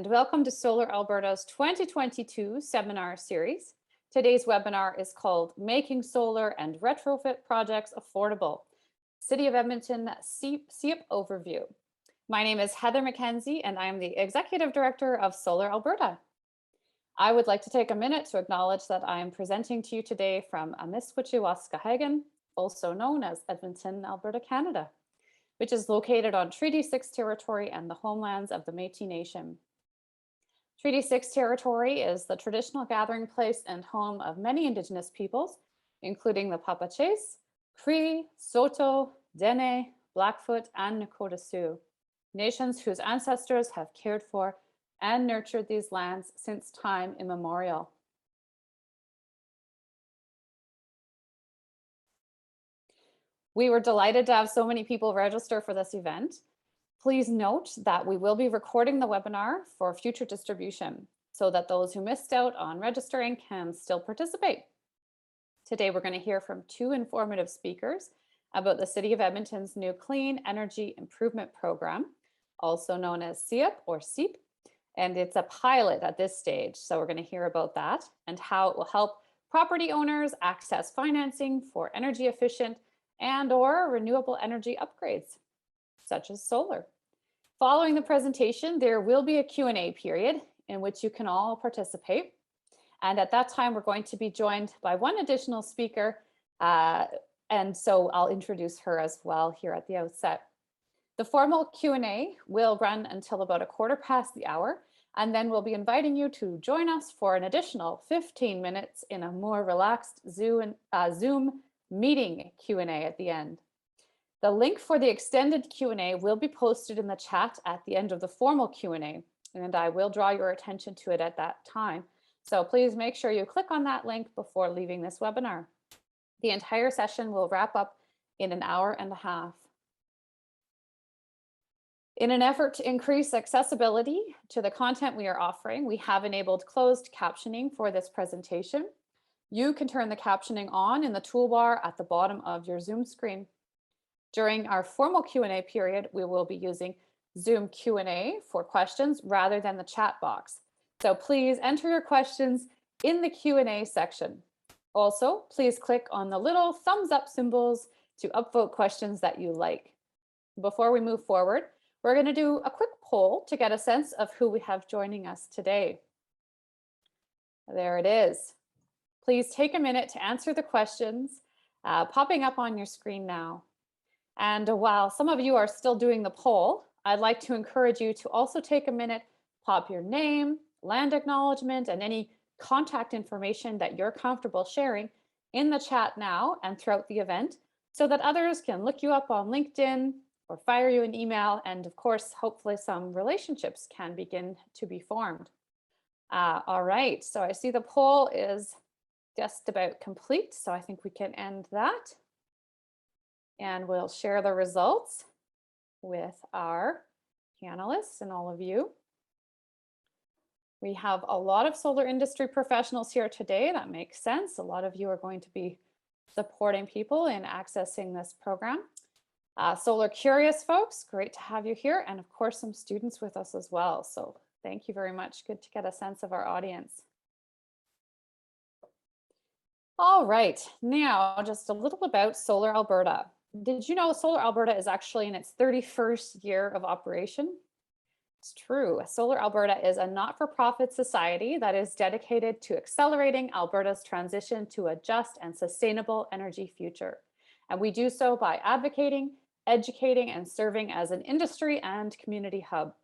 welcome to Solar Alberta's 2022 seminar series. Today's webinar is called Making Solar and Retrofit Projects Affordable, City of Edmonton CEIP Overview. My name is Heather McKenzie and I am the Executive Director of Solar Alberta. I would like to take a minute to acknowledge that I am presenting to you today from Amiskwachee, also known as Edmonton, Alberta, Canada, which is located on Treaty 6 territory and the homelands of the Métis Nation. Treaty 6 territory is the traditional gathering place and home of many Indigenous peoples, including the Papaches, Cree, Saulteaux, Dene, Blackfoot, and Nakota Sioux, nations whose ancestors have cared for and nurtured these lands since time immemorial. We were delighted to have so many people register for this event. Please note that we will be recording the webinar for future distribution so that those who missed out on registering can still participate. Today, we're going to hear from two informative speakers about the City of Edmonton's new Clean Energy Improvement Program, also known as CEIP or CEIP, and it's a pilot at this stage. So we're going to hear about that and how it will help property owners access financing for energy efficient and/or renewable energy upgrades, such as solar. Following the presentation, there will be a Q&A period in which you can all participate. And at that time, we're going to be joined by one additional speaker. And so I'll introduce her as well here at the outset. The formal Q&A will run until about 1/4 the hour, and then we'll be inviting you to join us for an additional 15 minutes in a more relaxed Zoom meeting Q&A at the end. The link for the extended Q&A will be posted in the chat at the end of the formal Q&A, and I will draw your attention to it at that time. So please make sure you click on that link before leaving this webinar. The entire session will wrap up in 1.5 hours. In an effort to increase accessibility to the content we are offering, we have enabled closed captioning for this presentation. You can turn the captioning on in the toolbar at the bottom of your Zoom screen. During our formal Q&A period, we will be using Zoom Q&A for questions rather than the chat box. So please enter your questions in the Q&A section. Also, please click on the little thumbs up symbols to upvote questions that you like. Before we move forward, we're going to do a quick poll to get a sense of who we have joining us today. There it is. Please take a minute to answer the questions popping up on your screen now. And while some of you are still doing the poll, I'd like to encourage you to also take a minute, pop your name, land acknowledgement, and any contact information that you're comfortable sharing in the chat now and throughout the event so that others can look you up on LinkedIn or fire you an email. And of course, hopefully some relationships can begin to be formed. All right, so I see the poll is just about complete, so I think we can end that. And we'll share the results with our panelists and all of you. We have a lot of solar industry professionals here today. That makes sense. A lot of you are going to be supporting people in accessing this program. Solar curious folks, great to have you here. And of course, some students with us as well. So thank you very much. Good to get a sense of our audience. All right, now just a little about Solar Alberta. Did you know Solar Alberta is actually in its 31st year of operation? It's true. Solar Alberta is a not-for-profit society that is dedicated to accelerating Alberta's transition to a just and sustainable energy future. And we do so by advocating, educating, and serving as an industry and community hub.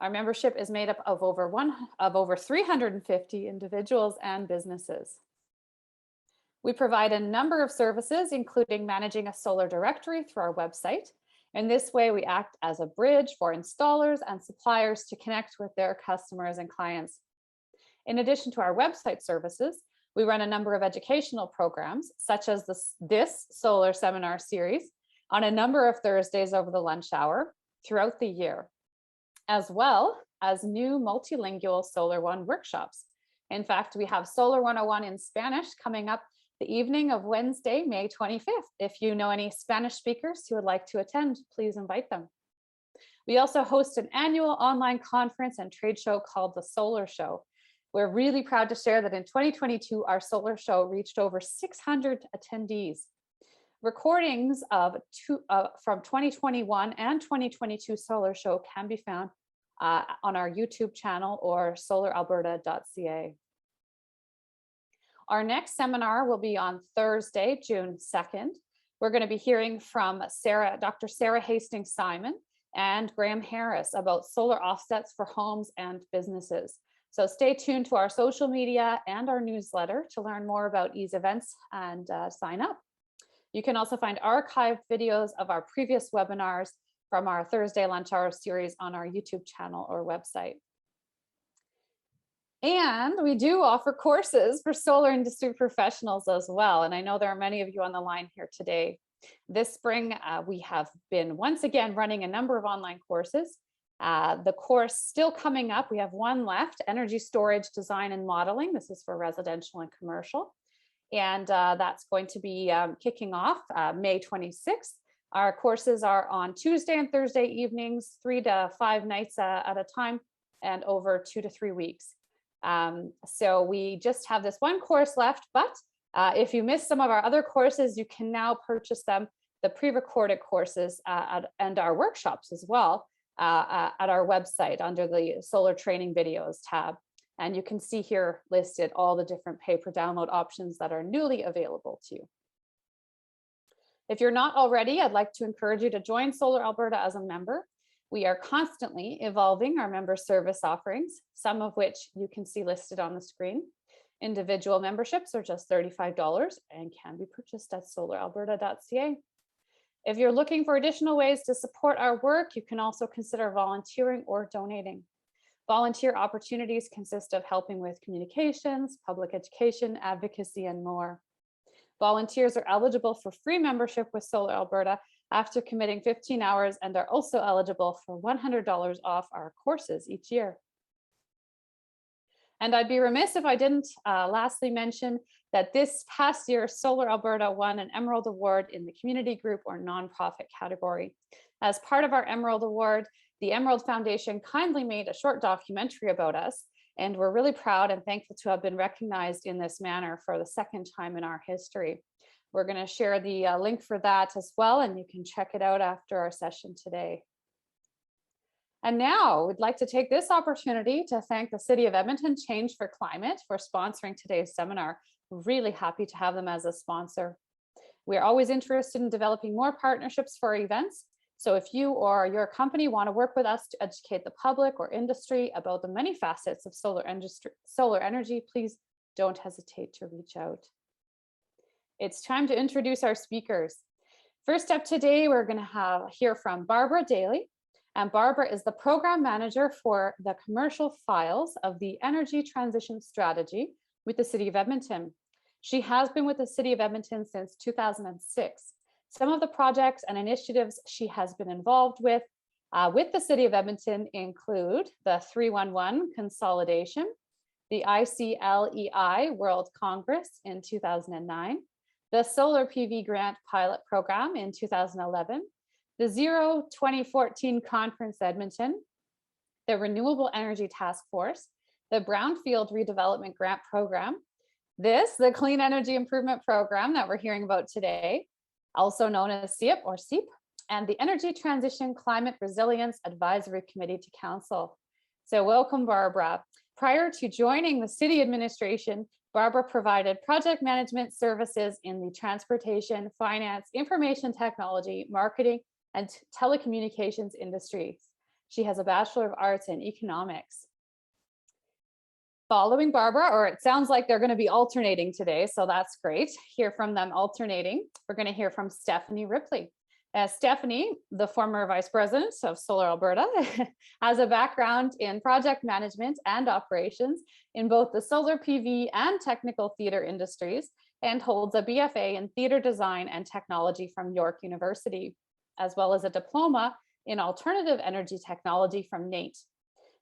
Our membership is made up of over 350 individuals and businesses. We provide a number of services, including managing a solar directory through our website. In this way, we act as a bridge for installers and suppliers to connect with their customers and clients. In addition to our website services, we run a number of educational programs, such as this solar seminar series, on a number of Thursdays over the lunch hour throughout the year, as well as new multilingual Solar One workshops. In fact, we have Solar 101 in Spanish coming up the evening of Wednesday, May 25th. If you know any Spanish speakers who would like to attend, please invite them. We also host an annual online conference and trade show called the Solar Show. We're really proud to share that in 2022, our Solar Show reached over 600 attendees. Recordings from 2021 and 2022 Solar Show can be found on our YouTube channel or solaralberta.ca. Our next seminar will be on Thursday, June 2nd. We're going to be hearing from Dr. Sarah Hastings-Simon and Graham Harris about solar offsets for homes and businesses. So stay tuned to our social media and our newsletter to learn more about these events and sign up. You can also find archived videos of our previous webinars from our Thursday Lunch Hour series on our YouTube channel or website. And we do offer courses for solar industry professionals as well. And I know there are many of you on the line here today. This spring, we have been once again running a number of online courses. The course still coming up, we have one left, Energy Storage Design and Modeling. This is for residential and commercial. And that's going to be kicking off May 26th. Our courses are on Tuesday and Thursday evenings, 3 to 5 nights at a time, and over 2 to 3 weeks. So we just have this one course left, but if you missed some of our other courses, you can now purchase them, the pre-recorded courses and our workshops as well at our website under the Solar Training Videos tab. And you can see here listed all the different pay-per-download options that are newly available to you. If you're not already, I'd like to encourage you to join Solar Alberta as a member. We are constantly evolving our member service offerings, some of which you can see listed on the screen. Individual memberships are just $35 and can be purchased at solaralberta.ca. If you're looking for additional ways to support our work, you can also consider volunteering or donating. Volunteer opportunities consist of helping with communications, public education, advocacy, and more. Volunteers are eligible for free membership with Solar Alberta after committing 15 hours and are also eligible for $100 off our courses each year. And I'd be remiss if I didn't lastly mention that this past year, Solar Alberta won an Emerald Award in the community group or nonprofit category. As part of our Emerald Award, the Emerald Foundation kindly made a short documentary about us, and we're really proud and thankful to have been recognized in this manner for the second time in our history. We're going to share the link for that as well, and you can check it out after our session today. And now we'd like to take this opportunity to thank the City of Edmonton Change for Climate for sponsoring today's seminar. We're really happy to have them as a sponsor. We're always interested in developing more partnerships for our events. So if you or your company want to work with us to educate the public or industry about the many facets of solar energy, please don't hesitate to reach out. It's time to introduce our speakers. First up today, we're going to hear from Barbara Daly. And Barbara is the program manager for the commercial files of the Energy Transition Strategy with the City of Edmonton. She has been with the City of Edmonton since 2006. Some of the projects and initiatives she has been involved with the City of Edmonton include the 311 consolidation, the ICLEI World Congress in 2009, the Solar PV Grant Pilot Program in 2011, the Zero 2014 Conference Edmonton, the Renewable Energy Task Force, the Brownfield Redevelopment Grant Program, the Clean Energy Improvement Program that we're hearing about today, also known as CEIP or CEIP, and the Energy Transition Climate Resilience Advisory Committee to Council. So welcome, Barbara. Prior to joining the city administration, Barbara provided project management services in the transportation, finance, information technology, marketing, and telecommunications industries. She has a Bachelor of Arts in Economics. Following Barbara, or it sounds like they're going to be alternating today, so that's great. Hear from them alternating. We're going to hear from Stephanie Ripley. Stephanie, the former Vice President of Solar Alberta, has a background in project management and operations in both the solar PV and technical theater industries, and holds a BFA in theater design and technology from York University, as well as a diploma in alternative energy technology from NATE.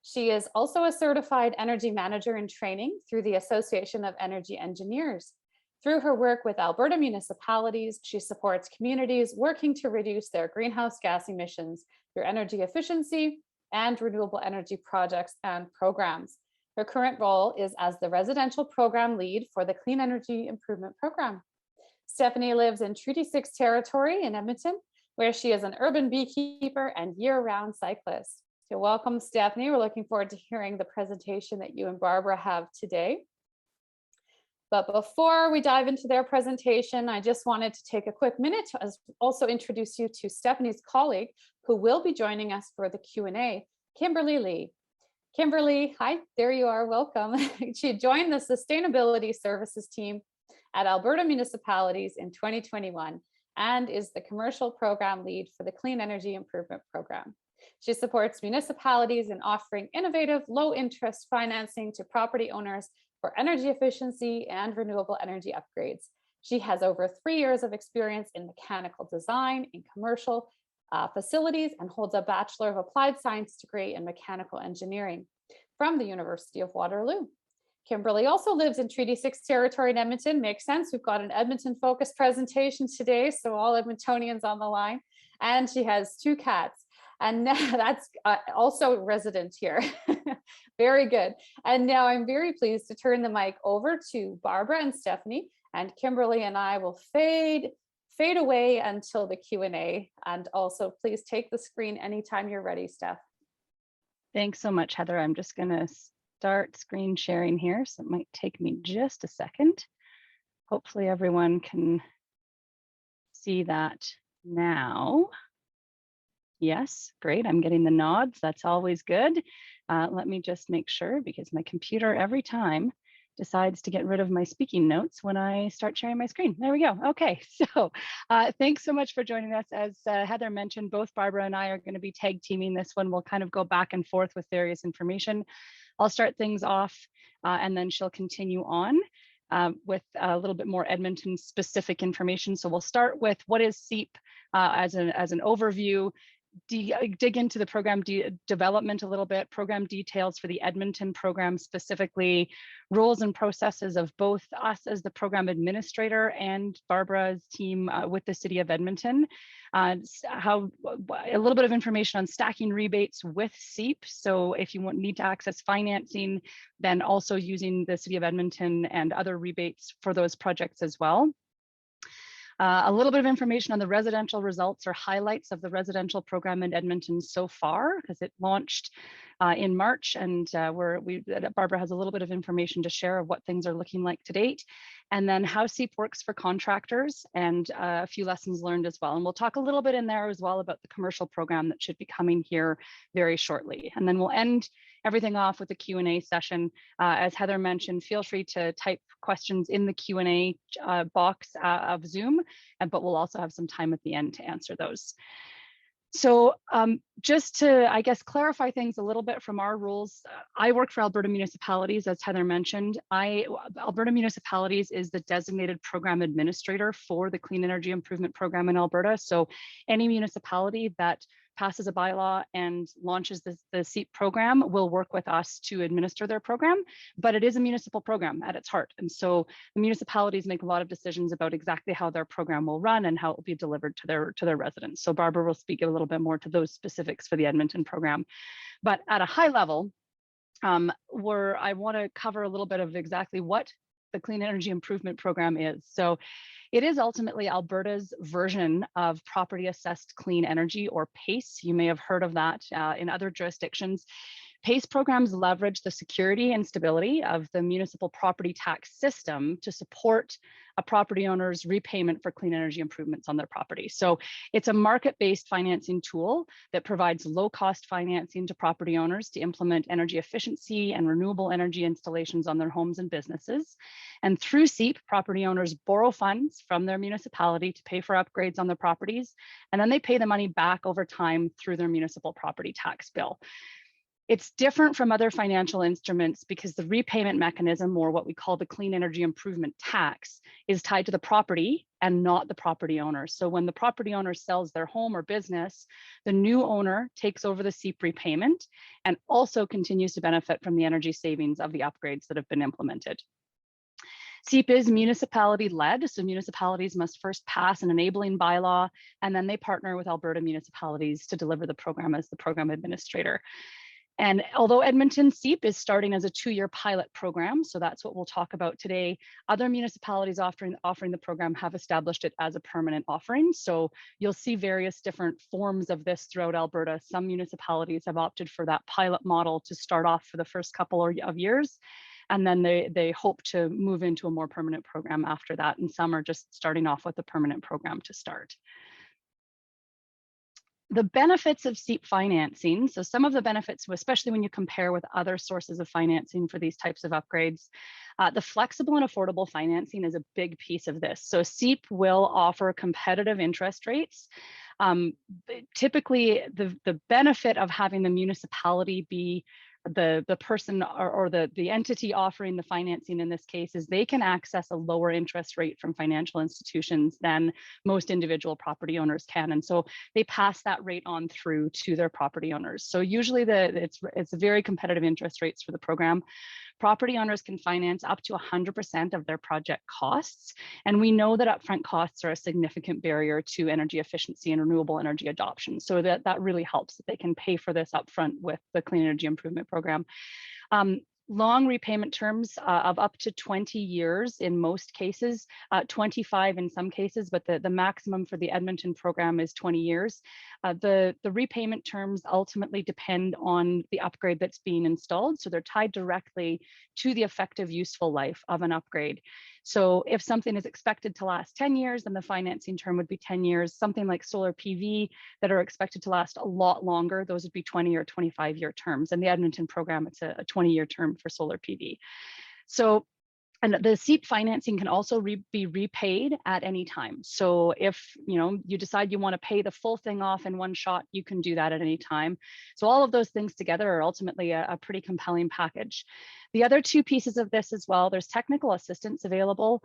She is also a certified energy manager in training through the Association of Energy Engineers. Through her work with Alberta municipalities, she supports communities working to reduce their greenhouse gas emissions through energy efficiency and renewable energy projects and programs. Her current role is as the residential program lead for the Clean Energy Improvement Program. Stephanie lives in Treaty 6 territory in Edmonton, where she is an urban beekeeper and year-round cyclist. So welcome, Stephanie. We're looking forward to hearing the presentation that you and Barbara have today. But before we dive into their presentation, I just wanted to take a quick minute to also introduce you to Stephanie's colleague, who will be joining us for the Q&A, Kimberly Lee. Kimberly, hi, there you are, welcome. She joined the Sustainability Services team at Alberta Municipalities in 2021 and is the commercial program lead for the Clean Energy Improvement Program. She supports municipalities in offering innovative, low-interest financing to property owners for energy efficiency and renewable energy upgrades. She has over 3 years of experience in mechanical design in commercial facilities and holds a Bachelor of Applied Science degree in mechanical engineering from the University of Waterloo. Kimberly also lives in Treaty 6 territory in Edmonton. Makes sense. We've got an Edmonton-focused presentation today, so all Edmontonians on the line. And she has 2 cats. And that's also resident here. Very good. And now I'm very pleased to turn the mic over to Barbara and Stephanie, and Kimberly and I will fade away until the Q&A. And also please take the screen anytime you're ready, Steph. Thanks so much, Heather. I'm just going to start screen sharing here, so it might take me just a second. Hopefully everyone can see that now. Yes, great. I'm getting the nods. That's always good. Let me just make sure, because my computer every time decides to get rid of my speaking notes when I start sharing my screen. There we go. Okay, so thanks so much for joining us. As Heather mentioned, both Barbara and I are going to be tag teaming this one. We'll kind of go back and forth with various information. I'll start things off and then she'll continue on with a little bit more Edmonton specific information. So we'll start with what is CEIP as an overview, dig into the program development a little bit, program details for the Edmonton program specifically, roles and processes of both us as the program administrator and Barbara's team with the City of Edmonton. A little bit of information on stacking rebates with CEIP. So if you need to access financing, then also using the City of Edmonton and other rebates for those projects as well. A little bit of information on the residential results or highlights of the residential program in Edmonton so far, because it launched in March, and Barbara has a little bit of information to share of what things are looking like to date, and then how CEIP works for contractors and a few lessons learned as well. And we'll talk a little bit in there as well about the commercial program that should be coming here very shortly. And then we'll end everything off with a Q&A session. As Heather mentioned, feel free to type questions in the Q&A box of Zoom, but we'll also have some time at the end to answer those. So just to, I guess, clarify things a little bit from our rules, I work for Alberta Municipalities, as Heather mentioned. Alberta Municipalities is the designated program administrator for the Clean Energy Improvement Program in Alberta. So any municipality that passes a bylaw and launches the CEIP program will work with us to administer their program, but it is a municipal program at its heart. And so the municipalities make a lot of decisions about exactly how their program will run and how it will be delivered to their residents. So Barbara will speak a little bit more to those specifics for the Edmonton program. But at a high level, I want to cover a little bit of exactly what the Clean Energy Improvement Program is. So it is ultimately Alberta's version of property assessed clean energy, or PACE. You may have heard of that in other jurisdictions. PACE programs leverage the security and stability of the municipal property tax system to support a property owner's repayment for clean energy improvements on their property. So it's a market-based financing tool that provides low-cost financing to property owners to implement energy efficiency and renewable energy installations on their homes and businesses. And through CEIP, property owners borrow funds from their municipality to pay for upgrades on their properties, and then they pay the money back over time through their municipal property tax bill. It's different from other financial instruments because the repayment mechanism, or what we call the Clean Energy Improvement Tax, is tied to the property and not the property owner. So when the property owner sells their home or business, the new owner takes over the CEIP repayment and also continues to benefit from the energy savings of the upgrades that have been implemented. CEIP is municipality-led, so municipalities must first pass an enabling bylaw, and then they partner with Alberta municipalities to deliver the program as the program administrator. And although Edmonton CEIP is starting as a 2-year pilot program, so that's what we'll talk about today, other municipalities offering the program have established it as a permanent offering. So you'll see various different forms of this throughout Alberta. Some municipalities have opted for that pilot model to start off for the first couple of years, and then they hope to move into a more permanent program after that. And some are just starting off with a permanent program to start. The benefits of CEIP financing. So some of the benefits, especially when you compare with other sources of financing for these types of upgrades, the flexible and affordable financing is a big piece of this. So CEIP will offer competitive interest rates. Typically, the benefit of having the municipality be the person or the entity offering the financing in this case is they can access a lower interest rate from financial institutions than most individual property owners can. And so they pass that rate on through to their property owners. So usually it's very competitive interest rates for the program. Property owners can finance up to 100% of their project costs. And we know that upfront costs are a significant barrier to energy efficiency and renewable energy adoption. So that really helps that they can pay for this upfront with the Clean Energy Improvement Program. Long repayment terms of up to 20 years in most cases, 25 in some cases, but the maximum for the Edmonton program is 20 years. The repayment terms ultimately depend on the upgrade that's being installed. So they're tied directly to the effective useful life of an upgrade. So if something is expected to last 10 years, then the financing term would be 10 years. Something like solar PV that are expected to last a lot longer, those would be 20 or 25-year terms. And the Edmonton program, it's a 20-year term for solar PV. So, and the CEIP financing can also be repaid at any time. So if you decide you want to pay the full thing off in one shot, you can do that at any time. So all of those things together are ultimately a pretty compelling package. The other two pieces of this as well, there's technical assistance available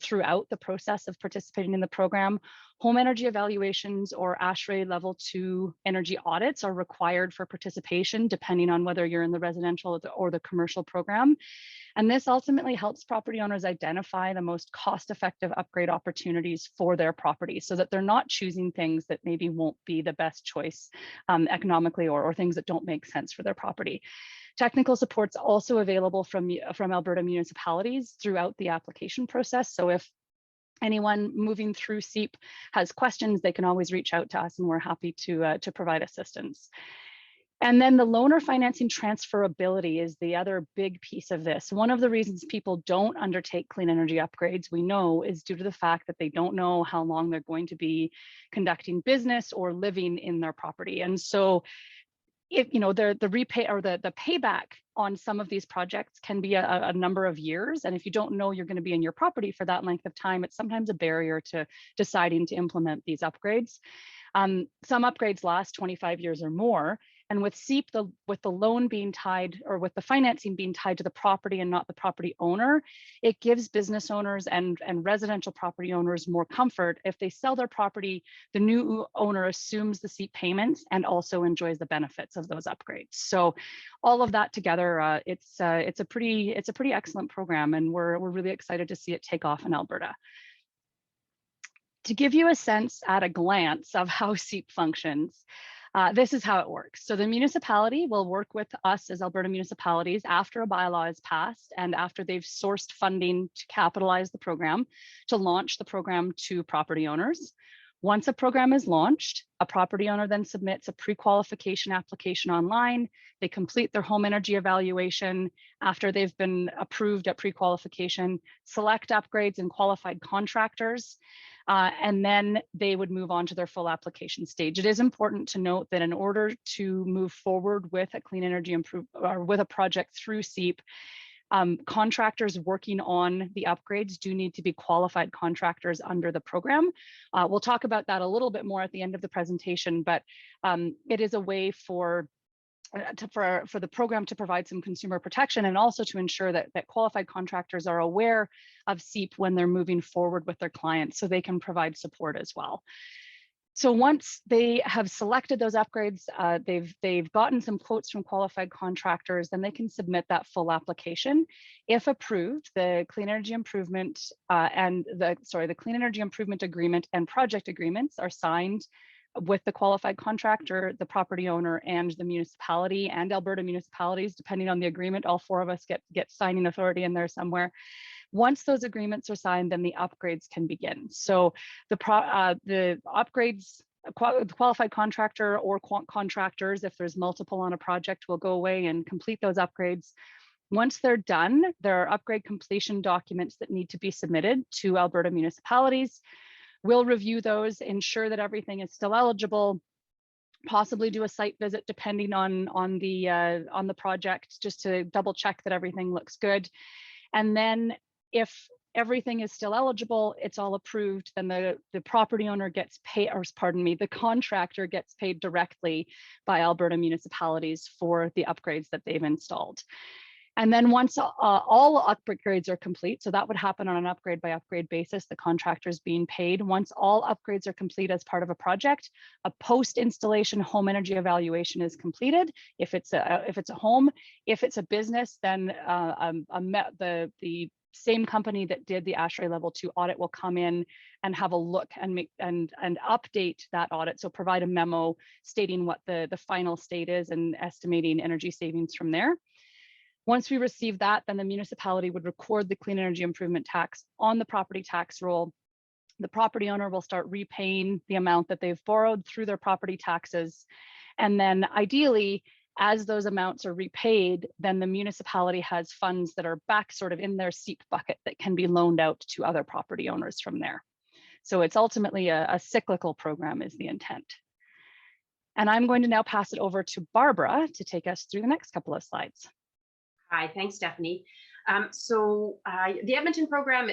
throughout the process of participating in the program. Home energy evaluations or ASHRAE level 2 energy audits are required for participation, depending on whether you're in the residential or the commercial program. And this ultimately helps property owners identify the most cost-effective upgrade opportunities for their property so that they're not choosing things that maybe won't be the best choice economically or things that don't make sense for their property. Technical support's also available from Alberta municipalities throughout the application process. So if anyone moving through CEIP has questions, they can always reach out to us and we're happy to provide assistance. And then the loaner financing transferability is the other big piece of this. One of the reasons people don't undertake clean energy upgrades, we know, is due to the fact that they don't know how long they're going to be conducting business or living in their property. And so if the repay or the payback on some of these projects can be a number of years. And if you don't know you're going to be in your property for that length of time, it's sometimes a barrier to deciding to implement these upgrades. Some upgrades last 25 years or more. And with CEIP, with the loan being tied or with the financing being tied to the property and not the property owner, it gives business owners and residential property owners more comfort. If they sell their property, the new owner assumes the CEIP payments and also enjoys the benefits of those upgrades. So all of that together, it's a pretty excellent program, and we're really excited to see it take off in Alberta. To give you a sense at a glance of how CEIP functions, this is how it works. So the municipality will work with us as Alberta municipalities after a bylaw is passed and after they've sourced funding to capitalize the program to launch the program to property owners. Once a program is launched, a property owner then submits a pre-qualification application online. They complete their home energy evaluation after they've been approved at pre-qualification, select upgrades and qualified contractors, and then they would move on to their full application stage. It is important to note that in order to move forward with a clean energy or with a project through CEIP, contractors working on the upgrades do need to be qualified contractors under the program. We'll talk about that a little bit more at the end of the presentation, but it is a way for the program to provide some consumer protection and also to ensure that qualified contractors are aware of CEIP when they're moving forward with their clients so they can provide support as well. So once they have selected those upgrades, they've gotten some quotes from qualified contractors, then they can submit that full application. If approved, the Clean Energy Improvement the Clean Energy Improvement Agreement and project agreements are signed with the qualified contractor, the property owner, and the municipality, and Alberta municipalities, depending on the agreement. All four of us get signing authority in there somewhere. Once those agreements are signed, then the upgrades can begin. So the upgrades, the qualified contractor or contractors, if there's multiple on a project, will go away and complete those upgrades. Once they're done, there are upgrade completion documents that need to be submitted to Alberta municipalities. We'll review those, ensure that everything is still eligible, possibly do a site visit depending on the project, just to double check that everything looks good. And then if everything is still eligible, it's all approved, then the property owner gets paid, or pardon me, the contractor gets paid directly by Alberta municipalities for the upgrades that they've installed. And then once all upgrades are complete, so that would happen on an upgrade by upgrade basis, the contractors being paid. Once all upgrades are complete as part of a project, a post-installation home energy evaluation is completed. If it's a home, if it's a business, then the same company that did the ASHRAE Level 2 audit will come in and have a look and update that audit. So provide a memo stating what the final state is and estimating energy savings from there. Once we receive that, then the municipality would record the Clean Energy Improvement Tax on the property tax roll. The property owner will start repaying the amount that they've borrowed through their property taxes. And then ideally, as those amounts are repaid, then the municipality has funds that are back sort of in their CEIP bucket that can be loaned out to other property owners from there. So it's ultimately a cyclical program is the intent. And I'm going to now pass it over to Barbara to take us through the next couple of slides. Hi, thanks, Stephanie. The Edmonton program,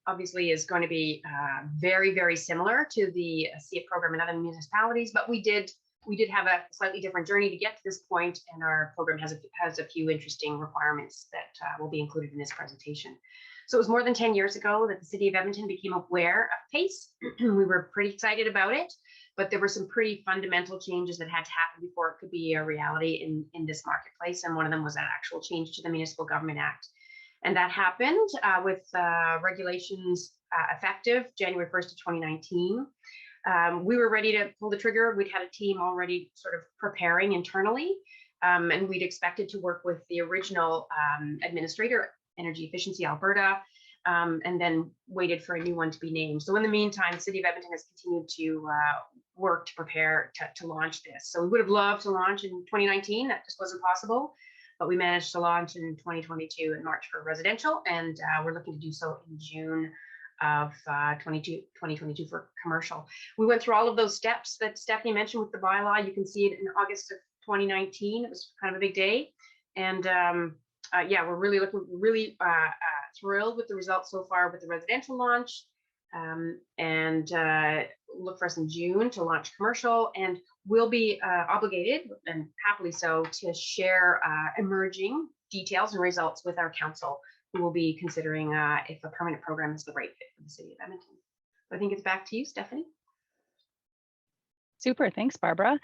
obviously is going to be very, very similar to the CEIP program in other municipalities, but we did have a slightly different journey to get to this point, and our program has a few interesting requirements that will be included in this presentation. So it was more than 10 years ago that the City of Edmonton became aware of PACE. We were pretty excited about it, but there were some pretty fundamental changes that had to happen before it could be a reality in this marketplace, and one of them was an actual change to the Municipal Government Act. And that happened with regulations effective January 1st of 2019. We were ready to pull the trigger. We'd had a team already sort of preparing internally, and we'd expected to work with the original administrator, Energy Efficiency Alberta, and then waited for a new one to be named. So in the meantime, City of Edmonton has continued to work to prepare to launch this. So we would have loved to launch in 2019. That just wasn't possible, but we managed to launch in 2022 in March for residential, and we're looking to do so in June of 2022 for commercial. We went through all of those steps that Stephanie mentioned with the bylaw. You can see it in August of 2019. It was kind of a big day, and yeah, we're really thrilled with the results so far with the residential launch, and look for us in June to launch commercial, and we'll be obligated, and happily so, to share emerging details and results with our council, who will be considering if a permanent program is the right fit for the City of Edmonton. I think it's back to you, Stephanie. Super, thanks, Barbara.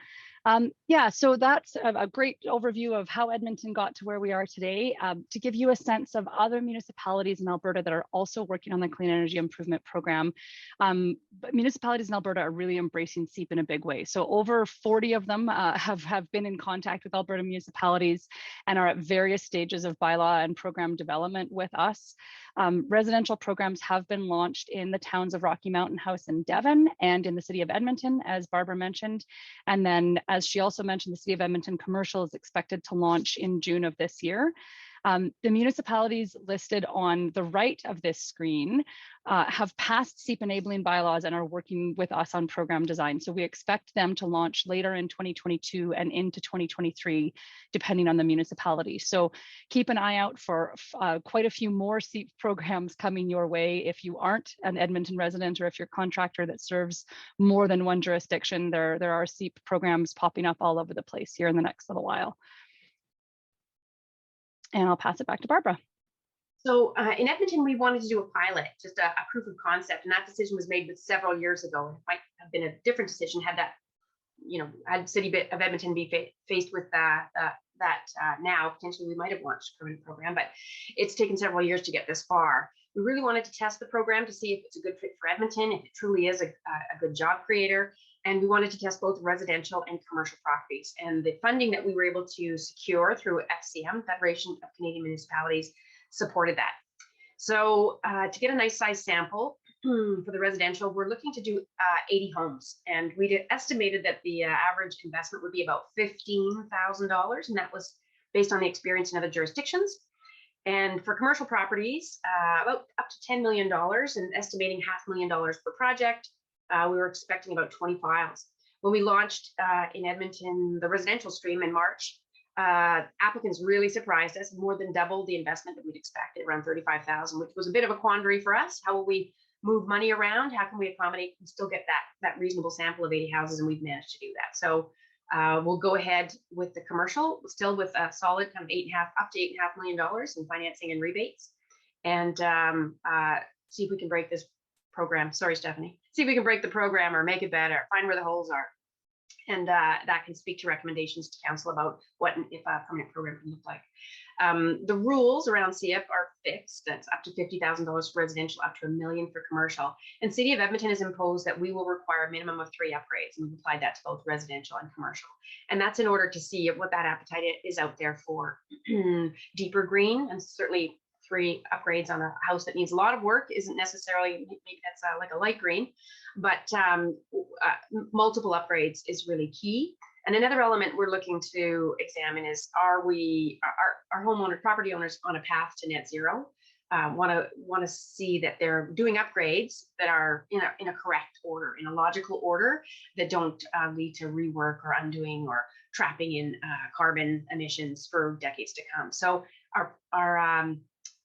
Yeah, so that's a great overview of how Edmonton got to where we are today. To give you a sense of other municipalities in Alberta that are also working on the Clean Energy Improvement Program, but municipalities in Alberta are really embracing CEIP in a big way. So over 40 of them have been in contact with Alberta municipalities and are at various stages of bylaw and program development with us. Residential programs have been launched in the towns of Rocky Mountain House and Devon, and in the City of Edmonton, as Barbara mentioned. And then, as she also mentioned, the City of Edmonton commercial is expected to launch in June of this year. The municipalities listed on the right of this screen have passed CEIP enabling bylaws and are working with us on program design. So we expect them to launch later in 2022 and into 2023, depending on the municipality. So keep an eye out for quite a few more CEIP programs coming your way. If you aren't an Edmonton resident, or if you're a contractor that serves more than one jurisdiction, there are CEIP programs popping up all over the place here in the next little while. And I'll pass it back to Barbara. So in Edmonton, we wanted to do a pilot, just a proof of concept, and that decision was made several years ago. It might have been a different decision had that, had City of Edmonton be faced with that now. Potentially, we might have launched a permanent program, but it's taken several years to get this far. We really wanted to test the program to see if it's a good fit for Edmonton, if it truly is a good job creator. And we wanted to test both residential and commercial properties. And the funding that we were able to secure through FCM, Federation of Canadian Municipalities, supported that. So to get a nice size sample for the residential, we're looking to do 80 homes. And we estimated that the average investment would be about $15,000. And that was based on the experience in other jurisdictions. And for commercial properties, about up to $10 million and estimating $500,000 per project. We were expecting about 20 files. When we launched in Edmonton, the residential stream in March, applicants really surprised us, more than double the investment that we'd expected, around 35,000, which was a bit of a quandary for us. How will we move money around? How can we accommodate and still get that reasonable sample of 80 houses? And we've managed to do that. So we'll go ahead with the commercial, still with a solid kind of up to $8.5 million in financing and rebates, and see if we can break this program. Sorry, Stephanie. See if we can break the program or make it better, find where the holes are. And that can speak to recommendations to council about what if a permanent program can look like. The rules around CEIP are fixed. That's up to $50,000 for residential, up to $1 million for commercial. And City of Edmonton has imposed that we will require a minimum of 3 upgrades, and we've applied that to both residential and commercial. And that's in order to see what that appetite is out there for deeper green, and certainly 3 upgrades on a house that needs a lot of work isn't necessarily, maybe that's like a light green, but multiple upgrades is really key. And another element we're looking to examine is, are our homeowners, property owners, on a path to net zero? Want to see that they're doing upgrades that are in a correct order, in a logical order, that don't lead to rework or undoing or trapping in carbon emissions for decades to come. So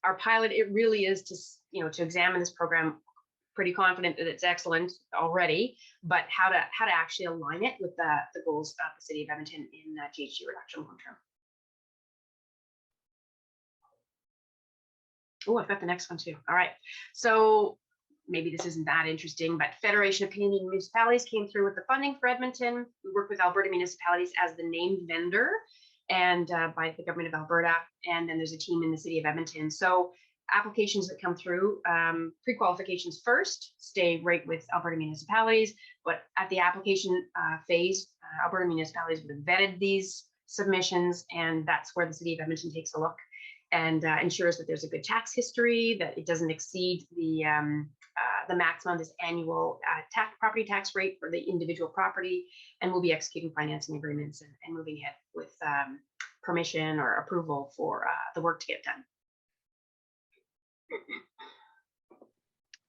our pilot, it really is to examine this program. Pretty confident that it's excellent already, but how to actually align it with the goals of the City of Edmonton in GHG reduction long term. Oh, I've got the next one too. All right, so maybe this isn't that interesting, but Federation of Canadian Municipalities came through with the funding for Edmonton. We work with Alberta municipalities as the named vendor, and by the government of Alberta, and then there's a team in the City of Edmonton. So applications that come through, pre-qualifications first, stay right with Alberta municipalities, but at the application phase, Alberta municipalities would have vetted these submissions, and that's where the City of Edmonton takes a look and ensures that there's a good tax history, that it doesn't exceed the maximum, this annual property tax rate for the individual property, and we'll be executing financing agreements and moving ahead with permission or approval for the work to get done.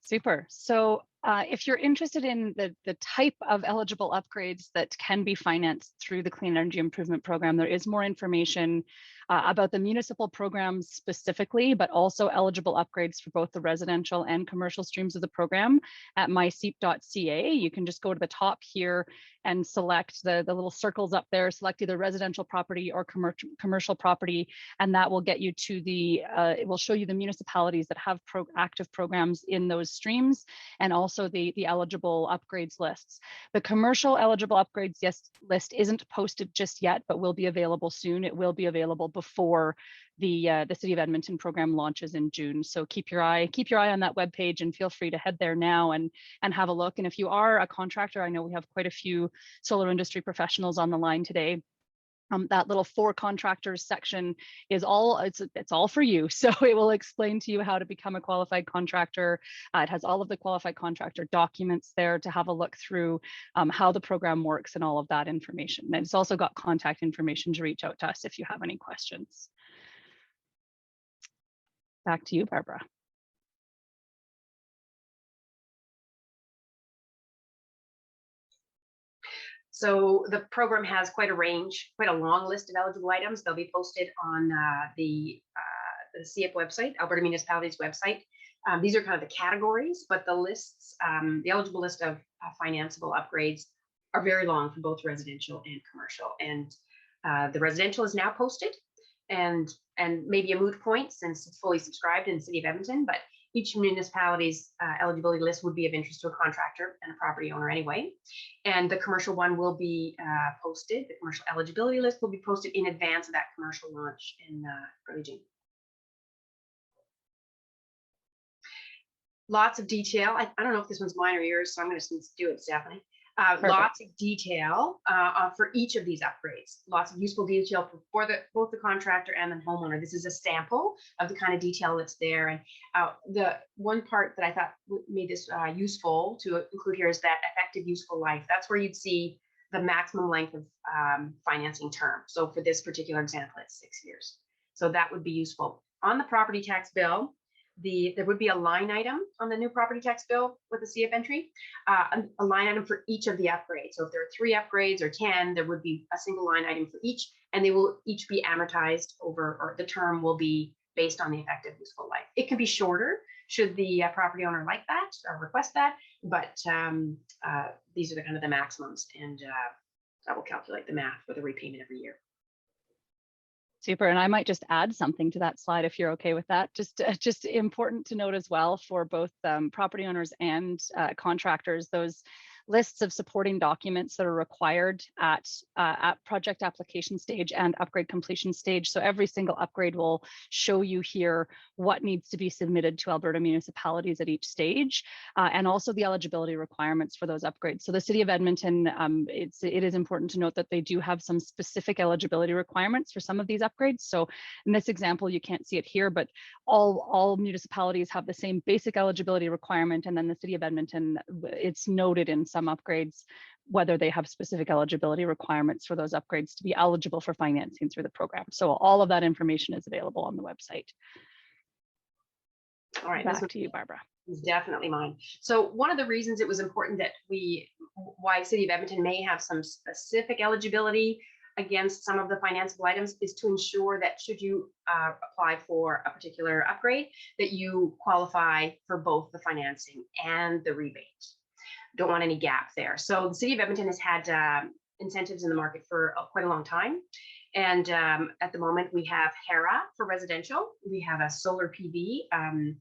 Super. So if you're interested in the type of eligible upgrades that can be financed through the Clean Energy Improvement Program, there is more information about the municipal programs specifically, but also eligible upgrades for both the residential and commercial streams of the program at myCEIP.ca. You can just go to the top here and select the little circles up there, select either residential property or commercial property, and that will get you to it will show you the municipalities that have active programs in those streams, and also the eligible upgrades lists. The commercial eligible upgrades list isn't posted just yet, but will be available soon. It will be available before the City of Edmonton program launches in June. So keep your eye on that webpage, and feel free to head there now and have a look. And if you are a contractor, I know we have quite a few solar industry professionals on the line today. That little for contractors section is it's all for you. So it will explain to you how to become a qualified contractor. It has all of the qualified contractor documents there to have a look through, how the program works and all of that information. And it's also got contact information to reach out to us if you have any questions. Back to you, Barbara. So the program has quite a long list of eligible items. They'll be posted on the CEIP website, Alberta Municipalities website. These are kind of the categories, but the lists, the eligible list of financeable upgrades are very long for both residential and commercial. And the residential is now posted, and maybe a moot point since it's fully subscribed in the City of Edmonton, but each municipality's eligibility list would be of interest to a contractor and a property owner anyway. And the commercial one will be posted, the commercial eligibility list will be posted in advance of that commercial launch in early June. Lots of detail. I don't know if this one's mine or yours, so I'm going to do it, Stephanie. Lots of detail for each of these upgrades. Lots of useful detail for both the contractor and the homeowner. This is a sample of the kind of detail that's there. And the one part that I thought made this useful to include here is that effective useful life. That's where you'd see the maximum length of financing term. So for this particular example, it's 6 years. So that would be useful. On the property tax bill, there would be a line item on the new property tax bill with the CEIP entry, a line item for each of the upgrades. So if there are 3 upgrades or 10, there would be a single line item for each, and they will each be amortized over, or the term will be based on the effective useful life. It can be shorter should the property owner like that or request that, but these are the kind of the maximums, and that will calculate the math for the repayment every year. Super, and I might just add something to that slide if you're okay with that. Just important to note as well for both property owners and contractors, those lists of supporting documents that are required at project application stage and upgrade completion stage. So every single upgrade will show you here what needs to be submitted to Alberta municipalities at each stage, and also the eligibility requirements for those upgrades. So the City of Edmonton, it is important to note that they do have some specific eligibility requirements for some of these upgrades. So in this example, you can't see it here, but all municipalities have the same basic eligibility requirement, and then the City of Edmonton, it's noted in some upgrades whether they have specific eligibility requirements for those upgrades to be eligible for financing through the program. So all of that information is available on the website. All right, back to you, Barbara. Is definitely mine. So one of the reasons it was important that why City of Edmonton may have some specific eligibility against some of the financeable items is to ensure that should you apply for a particular upgrade, that you qualify for both the financing and the rebate. Don't want any gap there. So the City of Edmonton has had incentives in the market for quite a long time. And at the moment we have HERA for residential. We have a solar PV,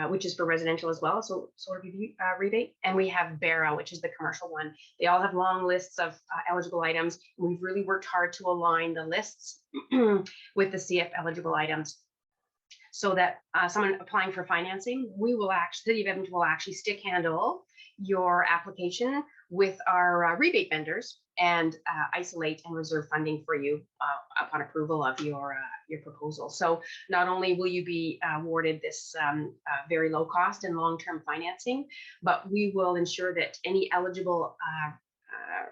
which is for residential as well, so solar PV rebate. And we have BERA, which is the commercial one. They all have long lists of eligible items. We've really worked hard to align the lists with the CEIP eligible items, so that someone applying for financing, City of Edmonton will actually stick handle your application with our rebate vendors and isolate and reserve funding for you upon approval of your proposal. So not only will you be awarded this very low cost and long-term financing, but we will ensure that any eligible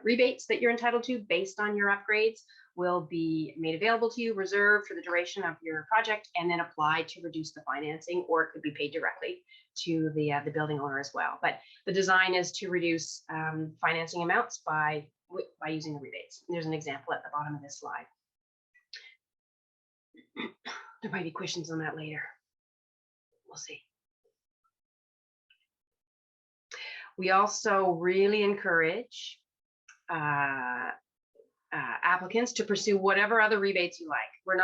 rebates that you're entitled to based on your upgrades will be made available to you, reserved for the duration of your project, and then applied to reduce the financing, or it could be paid directly to the building owner as well. But the design is to reduce financing amounts by using the rebates. There's an example at the bottom of this slide. There might be questions on that later. We'll see. We also really encourage applicants to pursue whatever other rebates you like. We're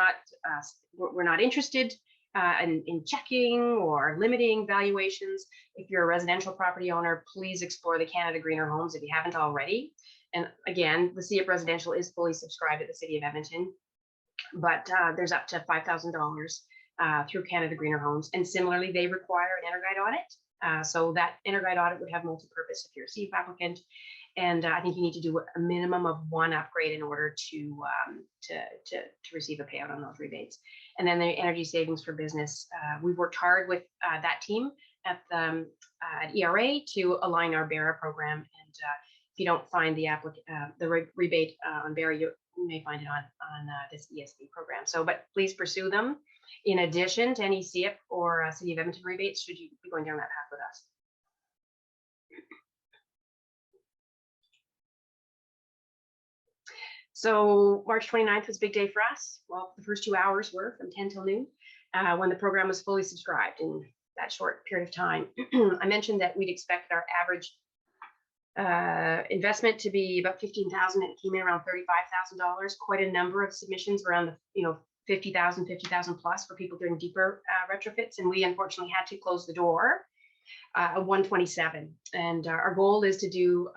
not interested in checking or limiting valuations. If you're a residential property owner, please explore the Canada Greener Homes if you haven't already. And again, the CEIP residential is fully subscribed at the City of Edmonton, but there's up to $5,000 through Canada Greener Homes. And similarly, they require an Interguide audit. So that Interguide audit would have multi-purpose if you're a CEIP applicant. And I think you need to do a minimum of 1 upgrade in order to receive a payout on those rebates. And then the energy savings for business. We've worked hard with that team at ERA to align our BERA program. And if you don't find the rebate on BERA, you may find it on this ESB program. So, but please pursue them in addition to any CEIP or City of Edmonton rebates, should you be going down that path with us. So March 29th was a big day for us. Well, the first 2 hours were from 10 till noon when the program was fully subscribed in that short period of time. I mentioned that we'd expect our average investment to be about $15,000, and it came in around $35,000. Quite a number of submissions, around the 50,000 plus for people doing deeper retrofits. And we unfortunately had to close the door at 127. And our goal is to do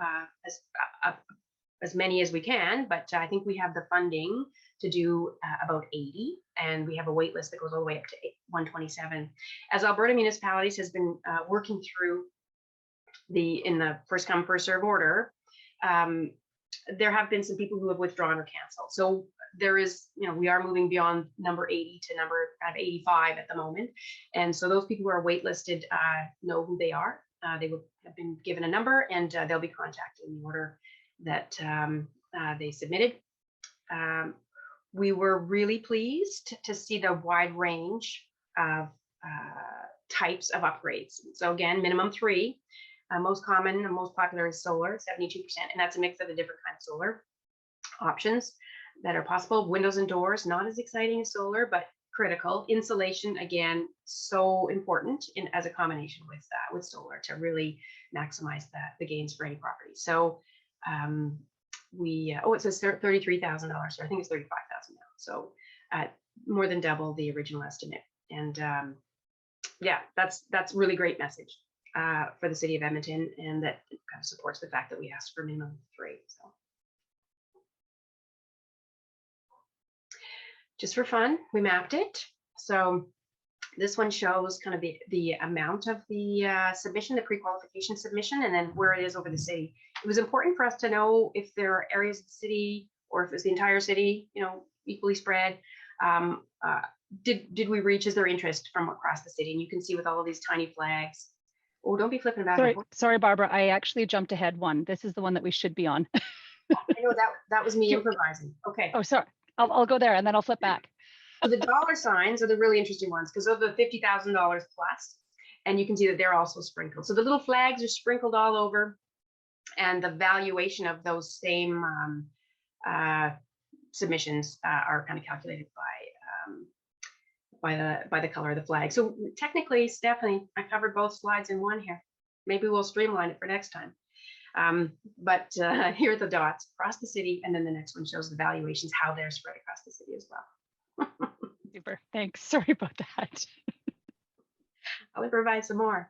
as many as we can, but I think we have the funding to do about 80, and we have a wait list that goes all the way up to 127. As Alberta municipalities has been working through in the first come first serve order, there have been some people who have withdrawn or canceled. So there is, we are moving beyond number 80 to number 85 at the moment. And so those people who are waitlisted know who they are. They will have been given a number, and they'll be contacted in the order that they submitted. We were really pleased to see the wide range of types of upgrades. So again, minimum 3. Most common and most popular is solar, 72%, and that's a mix of the different kinds of solar options that are possible. Windows and doors, not as exciting as solar, but critical. Insulation, again, so important as a combination with solar to really maximize the gains for any property. So it says $33,000, so I think it's $35,000 now. So more than double the original estimate. And yeah, that's really great message for the City of Edmonton, and that kind of supports the fact that we asked for a minimum of 3. So just for fun, we mapped it. So this one shows kind of the amount of the submission, the pre-qualification submission, and then where it is over the city. It was important for us to know if there are areas of the city, or if it's the entire city, equally spread. Did we reach? Is there interest from across the city? And you can see with all of these tiny flags. Oh, don't be flipping back. Sorry, Barbara. I actually jumped ahead one. This is the one that we should be on. I know that was me improvising. Okay. Oh, sorry. I'll go there and then I'll flip back. So the dollar signs are the really interesting ones because of the $50,000 plus, and you can see that they're also sprinkled. So the little flags are sprinkled all over, and the valuation of those same submissions are kind of calculated by the color of the flag. So technically, Stephanie, I covered both slides in one here. Maybe we'll streamline it for next time. But here are the dots across the city, and then the next one shows the valuations, how they're spread across the city as well. Super, thanks. Sorry about that. I'll improvise some more.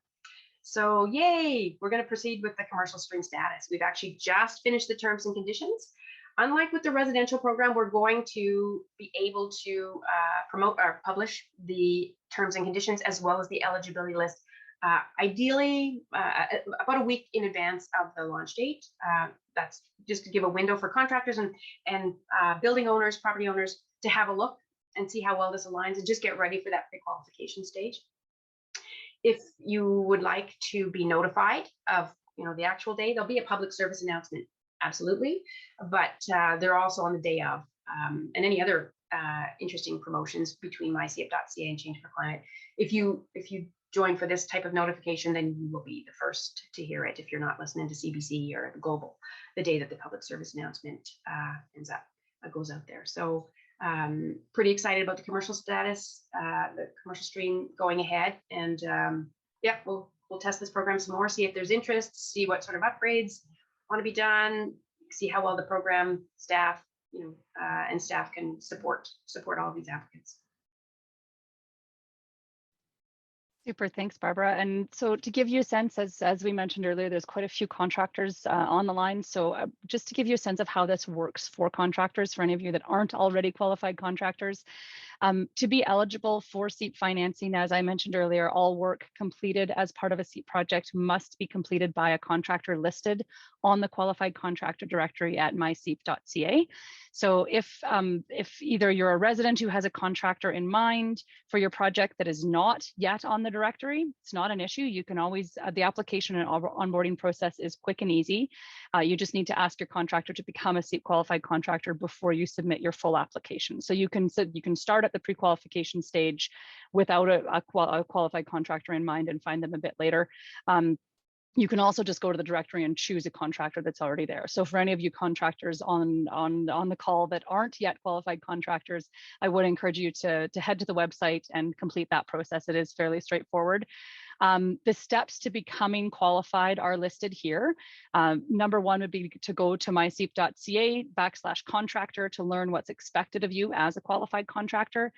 So yay, we're going to proceed with the commercial stream status. We've actually just finished the terms and conditions. Unlike with the residential program, we're going to be able to promote or publish the terms and conditions as well as the eligibility list, ideally about a week in advance of the launch date. That's just to give a window for contractors and building owners, property owners to have a look and see how well this aligns and just get ready for that pre-qualification stage. If you would like to be notified of the actual day, there'll be a public service announcement. Absolutely, but they're also on the day of, and any other interesting promotions between myCEIP.ca and Change for Climate. If you join for this type of notification, then you will be the first to hear it if you're not listening to CBC or the Global the day that the public service announcement goes out there. So pretty excited about the commercial status, the commercial stream going ahead, and yeah, we'll test this program some more, see if there's interest, see what sort of upgrades want to be done, see how well the program staff, and staff can support all of these applicants. Super, thanks, Barbara. And so to give you a sense, as we mentioned earlier, there's quite a few contractors on the line. So just to give you a sense of how this works for contractors, for any of you that aren't already qualified contractors, to be eligible for CEIP financing, as I mentioned earlier, all work completed as part of a CEIP project must be completed by a contractor listed on the qualified contractor directory at myCEIP.ca. So if either you're a resident who has a contractor in mind for your project that is not yet on the directory, it's not an issue. You can always, the application and onboarding process is quick and easy. You just need to ask your contractor to become a CEIP qualified contractor before you submit your full application. So you can start at the pre-qualification stage without a qualified contractor in mind and find them a bit later. You can also just go to the directory and choose a contractor that's already there. So for any of you contractors on the call that aren't yet qualified contractors, I would encourage you to head to the website and complete that process. It is fairly straightforward. The steps to becoming qualified are listed here. Number one would be to go to myCEIP.ca/contractor to learn what's expected of you as a qualified contractor.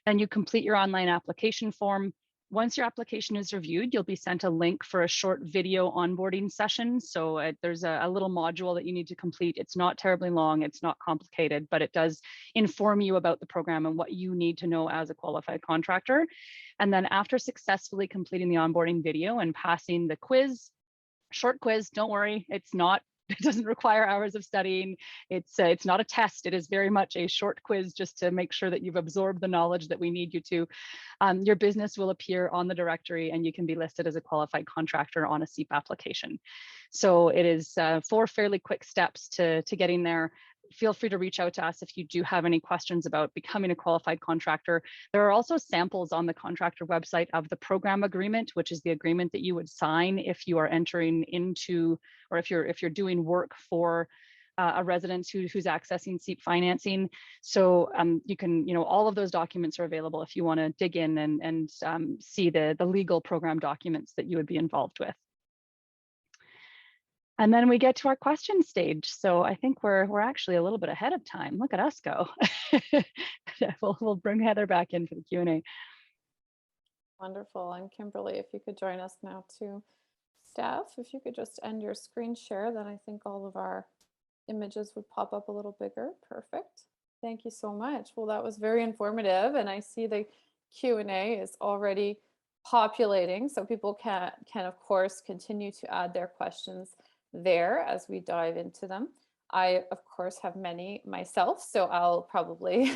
Then you complete your online application form. Once your application is reviewed, you'll be sent a link for a short video onboarding session. So there's a little module that you need to complete. It's not terribly long, it's not complicated, but it does inform you about the program and what you need to know as a qualified contractor. And then after successfully completing the onboarding video and passing the quiz, short quiz, don't worry, it doesn't require hours of studying. It's not a test. It is very much a short quiz just to make sure that you've absorbed the knowledge that we need you to. Your business will appear on the directory and you can be listed as a qualified contractor on a CEIP application. So it is 4 fairly quick steps to getting there. Feel free to reach out to us if you do have any questions about becoming a qualified contractor. There are also samples on the contractor website of the program agreement, which is the agreement that you would sign if you are entering into, or if you're doing work for a resident who's accessing CEIP financing. So you can, all of those documents are available if you want to dig in and see the legal program documents that you would be involved with. And then we get to our question stage. So I think we're actually a little bit ahead of time. Look at us go. We'll bring Heather back in for the Q&A. Wonderful. And Kimberly, if you could join us now too. Steph, if you could just end your screen share, then I think all of our images would pop up a little bigger. Perfect. Thank you so much. Well, that was very informative. And I see the Q&A is already populating. So people can of course, continue to add their questions there as we dive into them. I, of course, have many myself, so I'll probably,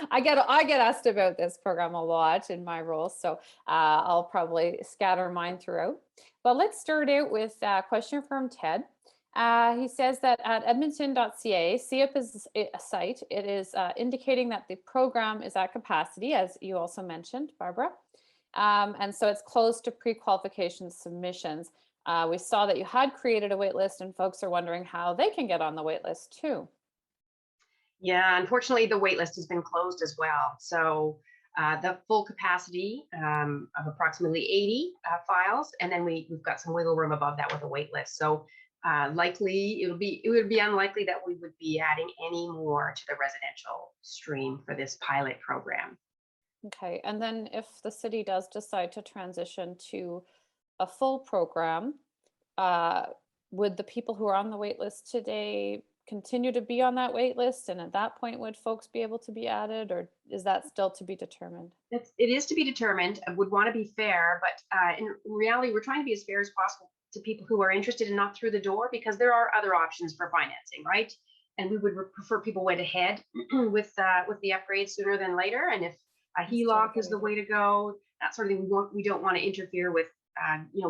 I get asked about this program a lot in my role, so I'll probably scatter mine throughout. But let's start out with a question from Ted. He says that at Edmonton.ca, CEIP is a site. It is indicating that the program is at capacity, as you also mentioned, Barbara. And so it's closed to pre-qualification submissions. We saw that you had created a wait list and folks are wondering how they can get on the wait list too. Yeah, unfortunately, the wait list has been closed as well. So the full capacity of approximately 80 files, and then we've got some wiggle room above that with a wait list. So likely it would be unlikely that we would be adding any more to the residential stream for this pilot program. Okay, and then if the city does decide to transition to a full program, would the people who are on the wait list today continue to be on that wait list? And at that point, would folks be able to be added, or is that still to be determined? It is to be determined. I would want to be fair, but in reality, we're trying to be as fair as possible to people who are interested and not through the door, because there are other options for financing, right? And we would prefer people went ahead with the upgrade sooner than later. And if a HELOC is the way to go, that sort of thing, we don't want to interfere with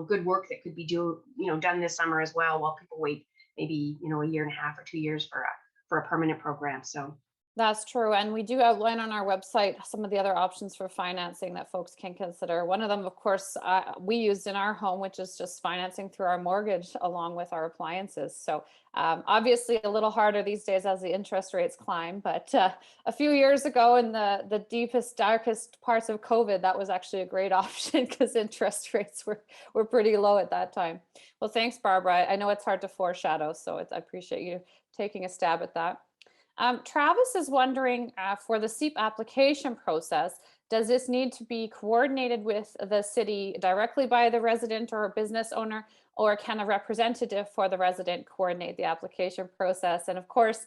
good work that could be done this summer as well, while people wait maybe a year and a half or 2 years for a permanent program. So that's true. And we do outline on our website some of the other options for financing that folks can consider. One of them, of course, we used in our home, which is just financing through our mortgage along with our appliances. So obviously a little harder these days as the interest rates climb. But a few years ago in the deepest, darkest parts of COVID, that was actually a great option because interest rates were pretty low at that time. Well, thanks, Barbara. I know it's hard to foreshadow, so I appreciate you taking a stab at that. Travis is wondering for the CEIP application process, does this need to be coordinated with the city directly by the resident or business owner, or can a representative for the resident coordinate the application process? And of course,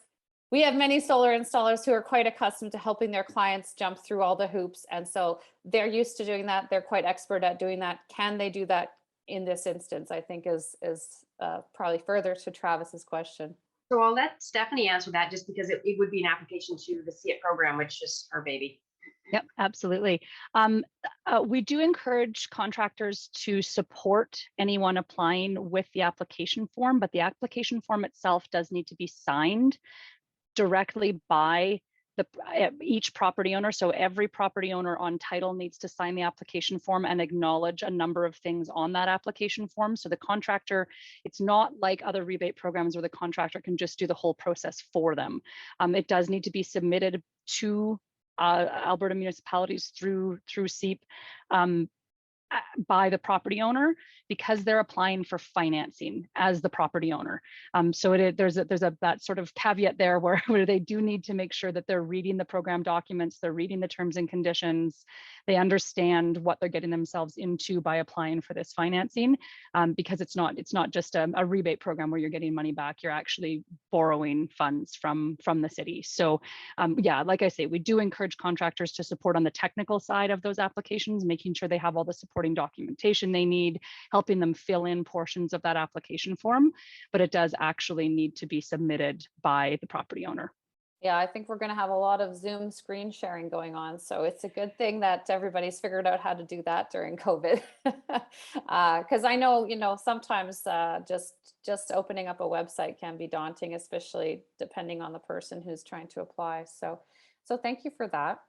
we have many solar installers who are quite accustomed to helping their clients jump through all the hoops. And so they're used to doing that. They're quite expert at doing that. Can they do that in this instance? I think is probably further to Travis's question. So I'll let Stephanie answer that, just because it would be an application to the CEIP program, which is her baby. Yep, absolutely. We do encourage contractors to support anyone applying with the application form, but the application form itself does need to be signed directly by each property owner. So every property owner on title needs to sign the application form and acknowledge a number of things on that application form. So the contractor, it's not like other rebate programs where the contractor can just do the whole process for them. It does need to be submitted to Alberta municipalities through CEIP. by the property owner because they're applying for financing as the property owner. So there's that sort of caveat there where they do need to make sure that they're reading the program documents, they're reading the terms and conditions, they understand what they're getting themselves into by applying for this financing, because it's not just a rebate program where you're getting money back, you're actually borrowing funds from the city. So yeah, like I say, we do encourage contractors to support on the technical side of those applications, making sure they have all the supporting documentation they need, helping them fill in portions of that application form, but it does actually need to be submitted by the property owner. Yeah, I think we're going to have a lot of Zoom screen sharing going on. So it's a good thing that everybody's figured out how to do that during COVID. Because I know, sometimes just opening up a website can be daunting, especially depending on the person who's trying to apply. So thank you for that.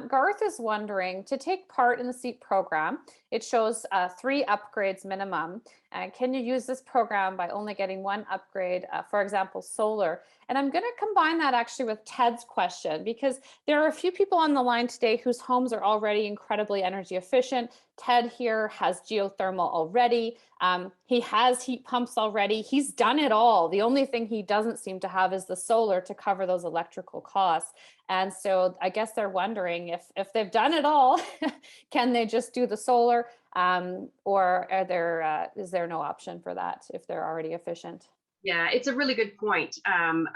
Garth is wondering, to take part in the CEIP program, it shows 3 upgrades minimum. Can you use this program by only getting 1 upgrade, for example, solar? And I'm going to combine that actually with Ted's question, because there are a few people on the line today whose homes are already incredibly energy efficient. Ted here has geothermal already. He has heat pumps already. He's done it all. The only thing he doesn't seem to have is the solar to cover those electrical costs. And so I guess they're wondering if they've done it all, can they just do the solar, or is there no option for that if they're already efficient? Yeah, it's a really good point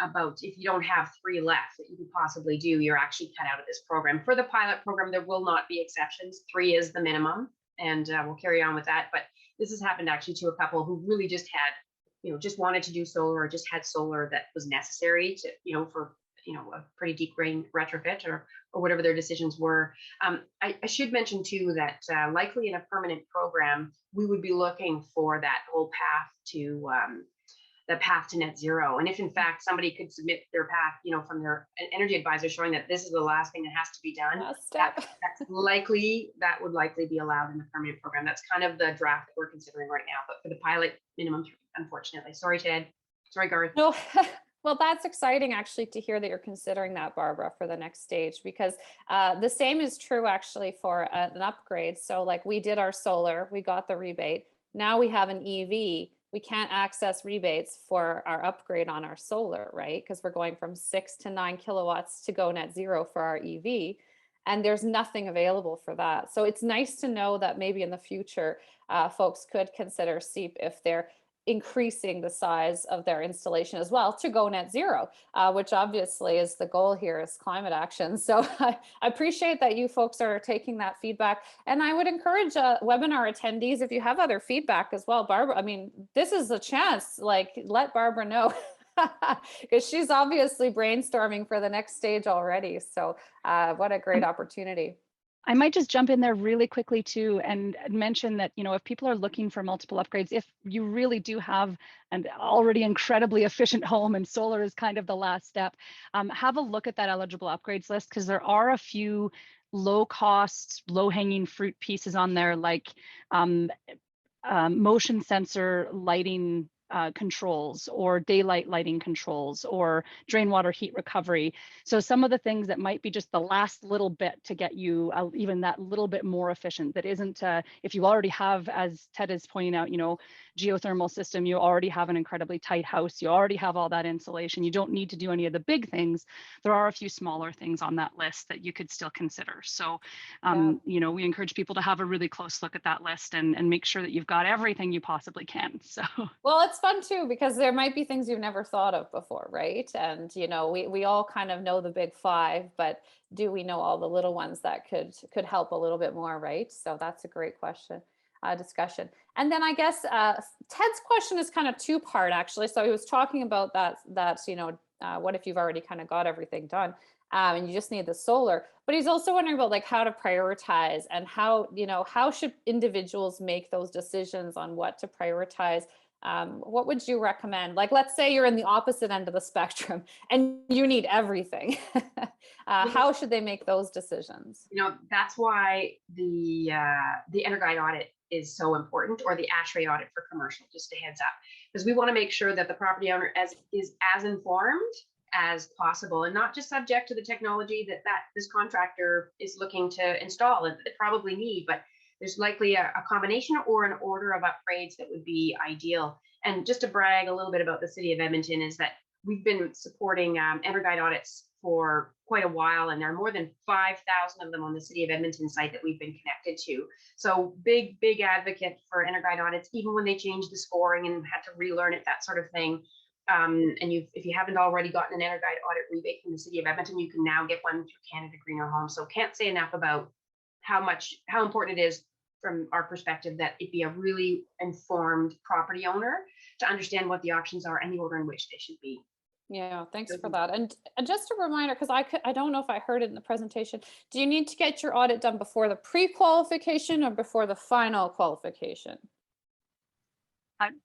about if you don't have 3 left that you could possibly do, you're actually cut out of this program. For the pilot program, there will not be exceptions. 3 is the minimum, and we'll carry on with that. But this has happened actually to a couple who really just had, just wanted to do solar or just had solar that was necessary to, for a pretty deep grain retrofit or whatever their decisions were. I should mention too that likely in a permanent program, we would be looking for that whole path to the path to net zero. And if in fact somebody could submit their path, from their energy advisor showing that this is the last thing that has to be done, that would likely be allowed in the permanent program. That's kind of the draft that we're considering right now. But for the pilot, minimum 3, unfortunately. Sorry, Ted. Sorry, Garth. No. Well, that's exciting actually to hear that you're considering that, Barbara, for the next stage, because the same is true actually for an upgrade. So like we did our solar, we got the rebate. Now we have an EV. We can't access rebates for our upgrade on our solar, right? Because we're going from 6 to 9 kilowatts to go net zero for our EV. And there's nothing available for that. So it's nice to know that maybe in the future, folks could consider CEIP if they're increasing the size of their installation as well to go net zero, which obviously is the goal here, is climate action. So I appreciate that you folks are taking that feedback. And I would encourage webinar attendees, if you have other feedback as well, Barbara, I mean, this is a chance, like let Barbara know. Because she's obviously brainstorming for the next stage already. So what a great opportunity. I might just jump in there really quickly too and mention that, if people are looking for multiple upgrades, if you really do have an already incredibly efficient home and solar is kind of the last step, have a look at that eligible upgrades list, because there are a few low cost, low hanging fruit pieces on there, like motion sensor lighting controls, or daylight lighting controls, or drain water heat recovery. So some of the things that might be just the last little bit to get you even that little bit more efficient, that isn't, if you already have, as Ted is pointing out, geothermal system, you already have an incredibly tight house, you already have all that insulation, you don't need to do any of the big things. There are a few smaller things on that list that you could still consider. So, we encourage people to have a really close look at that list and make sure that you've got everything you possibly can. So, well, it's fun too, because there might be things you've never thought of before, right? And, we all kind of know the big 5, but do we know all the little ones that could help a little bit more, right? So that's a great question. Discussion. And then I guess Ted's question is kind of 2-part actually. So he was talking about that what if you've already kind of got everything done and you just need the solar, but he's also wondering about like how to prioritize and how should individuals make those decisions on what to prioritize. What would you recommend? Like, let's say you're in the opposite end of the spectrum and you need everything. How should they make those decisions? That's why the EnerGuide audit is so important, or the ASHRAE audit for commercial, just a heads up, because we want to make sure that the property owner is as informed as possible, and not just subject to the technology that this contractor is looking to install and they probably need, but there's likely a combination or an order of upgrades that would be ideal. And just to brag a little bit about the City of Edmonton is that we've been supporting EnerGuide audits for quite a while, and there are more than 5,000 of them on the City of Edmonton site that we've been connected to. So big advocate for EnerGuide audits, even when they changed the scoring and had to relearn it, that sort of thing. And if you haven't already gotten an EnerGuide audit rebate from the City of Edmonton, you can now get one through Canada Greener Home. So can't say enough about how important it is from our perspective that it be a really informed property owner to understand what the options are and the order in which they should be. Yeah, thanks for that. And just a reminder, because I don't know if I heard it in the presentation, do you need to get your audit done before the pre-qualification or before the final qualification?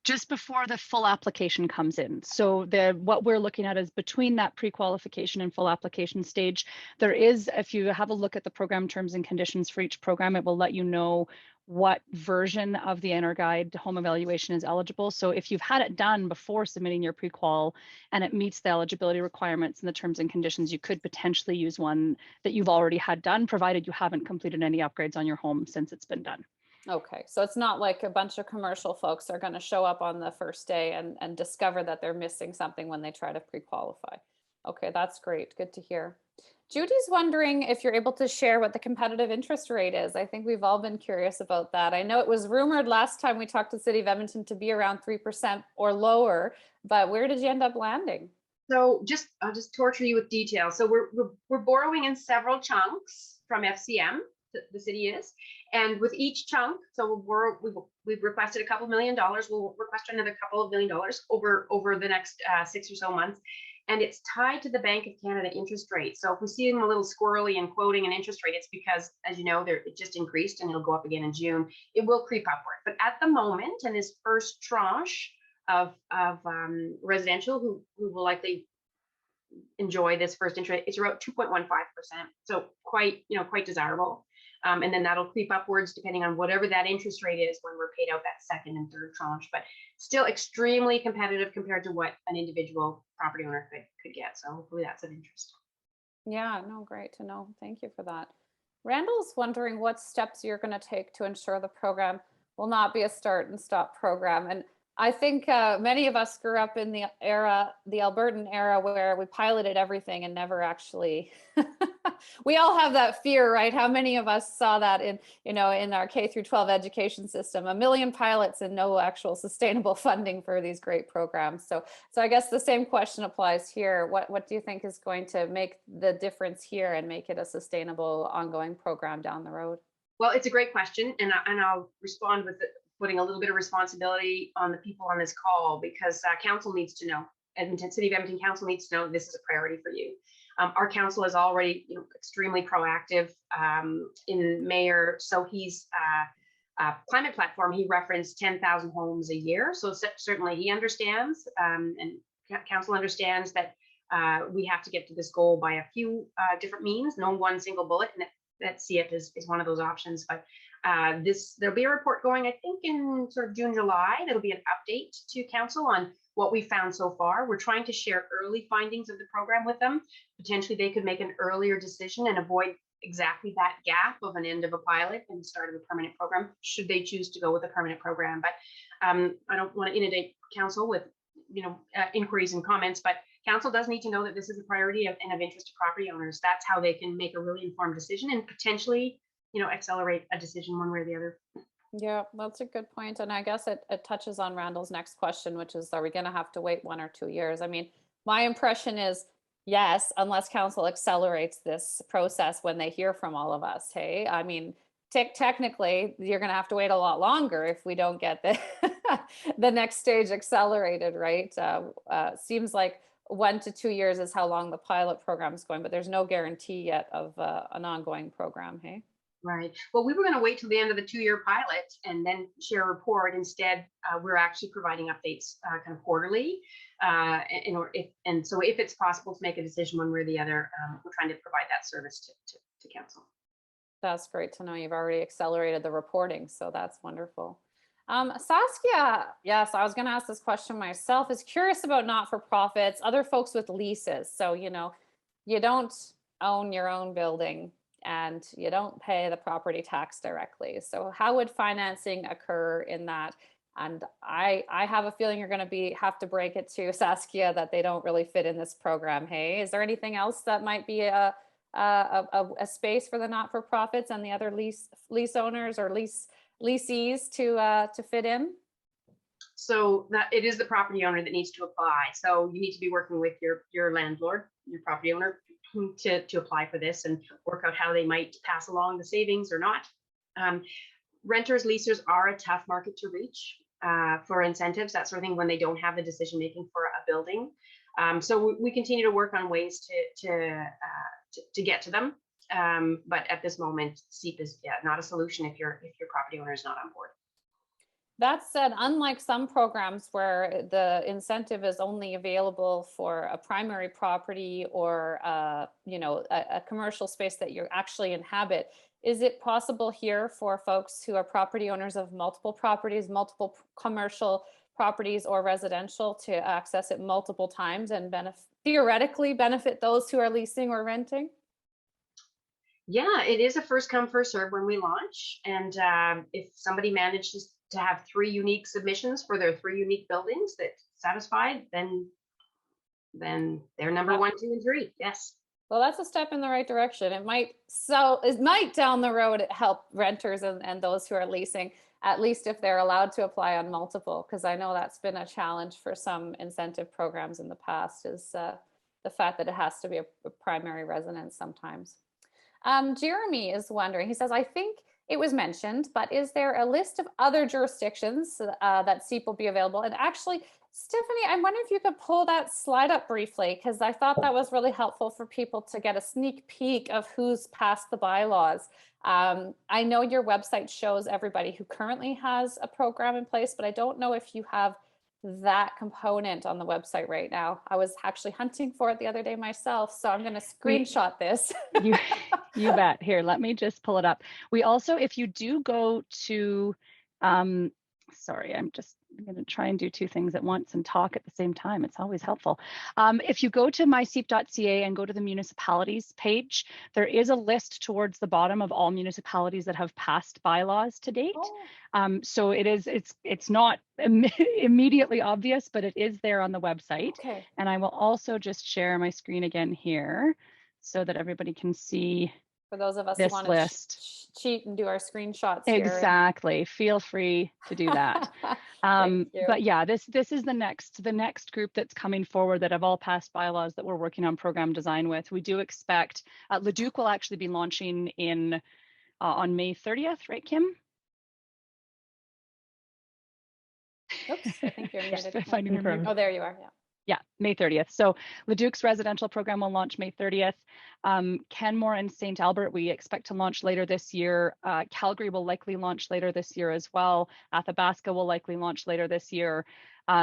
Just before the full application comes in. So what we're looking at is between that pre-qualification and full application stage, there is, if you have a look at the program terms and conditions for each program, it will let you know what version of the EnerGuide home evaluation is eligible. So if you've had it done before submitting your pre-qual and it meets the eligibility requirements and the terms and conditions, you could potentially use one that you've already had done, provided you haven't completed any upgrades on your home since it's been done. Okay, so it's not like a bunch of commercial folks are going to show up on the first day and discover that they're missing something when they try to pre-qualify. Okay, that's great. Good to hear. Judy's wondering if you're able to share what the competitive interest rate is. I think we've all been curious about that. I know it was rumored last time we talked to the City of Edmonton to be around 3% or lower, but where did you end up landing? So I'll just torture you with details. So we're borrowing in several chunks from FCM. The city is, and with each chunk, so we've requested a couple $1 million. We'll request another couple of $1 million over the next 6 or so months, and it's tied to the Bank of Canada interest rate. So if we see them a little squirrely and quoting an interest rate, it's because, as you know, it just increased and it'll go up again in June. It will creep upward, but at the moment, in this first tranche of residential who will likely enjoy this first interest rate, it's about 2.15%. So quite desirable. And then that'll creep upwards depending on whatever that interest rate is when we're paid out that second and third tranche, but still extremely competitive compared to what an individual property owner could get. So hopefully that's of interest. Yeah, no, great to know. Thank you for that. Randall's wondering what steps you're going to take to ensure the program will not be a start and stop program. And I think many of us grew up in the Albertan era, where we piloted everything and never actually, we all have that fear, right? How many of us saw that in our K through 12 education system, 1 million pilots and no actual sustainable funding for these great programs. So I guess the same question applies here. What do you think is going to make the difference here and make it a sustainable ongoing program down the road? Well, it's a great question, and I'll respond with putting a little bit of responsibility on the people on this call, because council needs to know, City of Edmonton Council needs to know this is a priority for you. Our council is already extremely proactive. In Mayor Sohi's climate platform, he referenced 10,000 homes a year. So certainly he understands, and council understands that we have to get to this goal by a few different means, no one single bullet, and that CEIP is one of those options. But there'll be a report going, I think, in sort of June, July. That'll be an update to council on what we found so far. We're trying to share early findings of the program with them. Potentially they could make an earlier decision and avoid exactly that gap of an end of a pilot and the start of a permanent program, should they choose to go with a permanent program. But I don't want to inundate council with inquiries and comments, but council does need to know that this is a priority and of interest to property owners. That's how they can make a really informed decision and potentially accelerate a decision one way or the other. Yeah, that's a good point. And I guess it touches on Randall's next question, which is, are we going to have to wait 1 or 2 years? I mean, my impression is yes, unless council accelerates this process when they hear from all of us. Hey, I mean, technically, you're going to have to wait a lot longer if we don't get the next stage accelerated, right? Seems like 1 to 2 years is how long the pilot program is going, but there's no guarantee yet of an ongoing program, hey? Right. Well, we were going to wait till the end of the 2-year pilot and then share a report. Instead, we're actually providing updates kind of quarterly. And so if it's possible to make a decision one way or the other, we're trying to provide that service to council. That's great to know. You've already accelerated the reporting, so that's wonderful. Saskia, yes, I was going to ask this question myself, is curious about not-for-profits, other folks with leases. So, you don't own your own building. and you don't pay the property tax directly. So how would financing occur in that? And I have a feeling you're going to have to break it to Saskia that they don't really fit in this program. Hey, is there anything else that might be a space for the not-for-profits and the other lease owners or leasees to fit in? So that it is the property owner that needs to apply. So you need to be working with your landlord, your property owner, to apply for this and work out how they might pass along the savings or not. Renters, leasers are a tough market to reach for incentives, that sort of thing, when they don't have the decision making for a building. So we continue to work on ways to get to them. But at this moment, CEIP is not a solution if your property owner is not on board. That said, unlike some programs where the incentive is only available for a primary property or a commercial space that you actually inhabit, is it possible here for folks who are property owners of multiple properties, multiple commercial properties or residential, to access it multiple times and theoretically benefit those who are leasing or renting? Yeah, it is a first come, first serve when we launch. And if somebody manages to have 3 unique submissions for their 3 unique buildings that satisfied, then they're number 1, 2, and 3. Yes. Well, that's a step in the right direction. It might down the road help renters and those who are leasing, at least if they're allowed to apply on multiple, because I know that's been a challenge for some incentive programs in the past, is the fact that it has to be a primary residence sometimes. Jeremy is wondering, he says, I think it was mentioned, but is there a list of other jurisdictions that CEIP will be available? And actually, Stephanie, I wonder if you could pull that slide up briefly, because I thought that was really helpful for people to get a sneak peek of who's passed the bylaws. I know your website shows everybody who currently has a program in place, but I don't know if you have that component on the website right now. I was actually hunting for it the other day myself, so I'm going to screenshot this. You bet. Here, let me just pull it up. We also, if you do go to, sorry, I'm going to try and do 2 things at once and talk at the same time. It's always helpful. If you go to myCEIP.ca and go to the municipalities page, there is a list towards the bottom of all municipalities that have passed bylaws to date. Oh. So it's not immediately obvious, but it is there on the website. Okay. And I will also just share my screen again here so that everybody can see. For those of us who want to cheat and do our screenshots here. Exactly. Feel free to do that. But yeah, this is the next group that's coming forward that have all passed bylaws that we're working on program design with. We do expect Leduc will actually be launching on May 30th, right, Kim? Oops, I think you're muted. Oh, there you are. Yeah. Yeah, May 30th. So Leduc's residential program will launch May 30th. Kenmore and St. Albert, we expect to launch later this year. Calgary will likely launch later this year as well. Athabasca will likely launch later this year.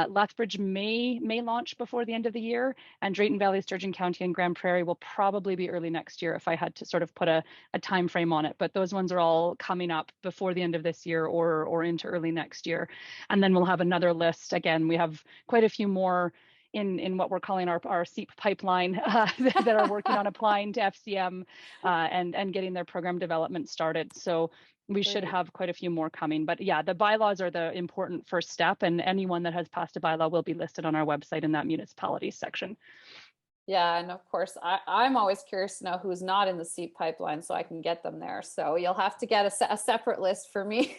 Lethbridge may launch before the end of the year, and Drayton Valley, Sturgeon County, and Grand Prairie will probably be early next year if I had to sort of put a time frame on it. But those ones are all coming up before the end of this year or into early next year. And then we'll have another list. Again, we have quite a few more in what we're calling our CEIP pipeline that are working on applying to FCM and getting their program development started. So we should have quite a few more coming. But yeah, the bylaws are the important first step, and anyone that has passed a bylaw will be listed on our website in that municipalities section. Yeah, and of course, I'm always curious to know who's not in the CEIP pipeline so I can get them there. So you'll have to get a separate list for me.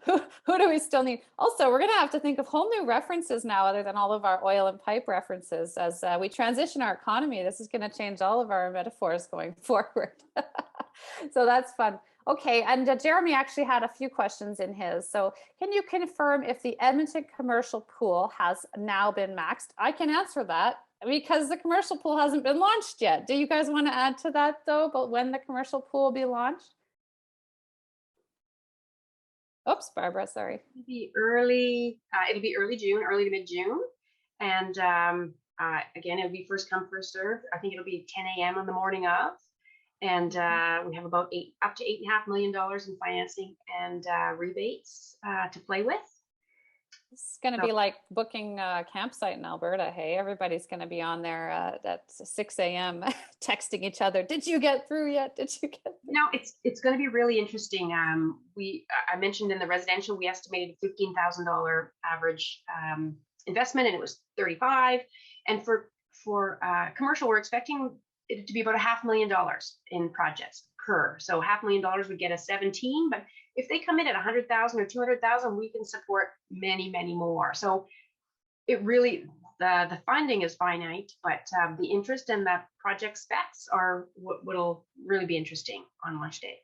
Who do we still need? Also, we're going to have to think of whole new references now other than all of our oil and pipe references. As we transition our economy, this is going to change all of our metaphors going forward. So that's fun. Okay, and Jeremy actually had a few questions in his. So can you confirm if the Edmonton commercial pool has now been maxed? I can answer that, because the commercial pool hasn't been launched yet. Do you guys want to add to that though, but when the commercial pool will be launched? Oops, Barbara, sorry. It'll be early June, early to mid-June. And again, it'll be first come, first serve. I think it'll be 10 a.m. on the morning of. And we have about up to $8.5 million in financing and rebates to play with. It's going to be like booking a campsite in Alberta. Hey, everybody's going to be on there at 6 a.m. texting each other. Did you get through yet? Did you get through? No, it's going to be really interesting. I mentioned in the residential, we estimated $15,000 average investment, and it was 35. And for commercial, we're expecting it to be about $500,000 in projects per. So $500,000 would get us 17, but if they come in at 100,000 or 200,000, we can support many, many more. So it really, the funding is finite, but the interest and the project specs are what'll really be interesting on launch day.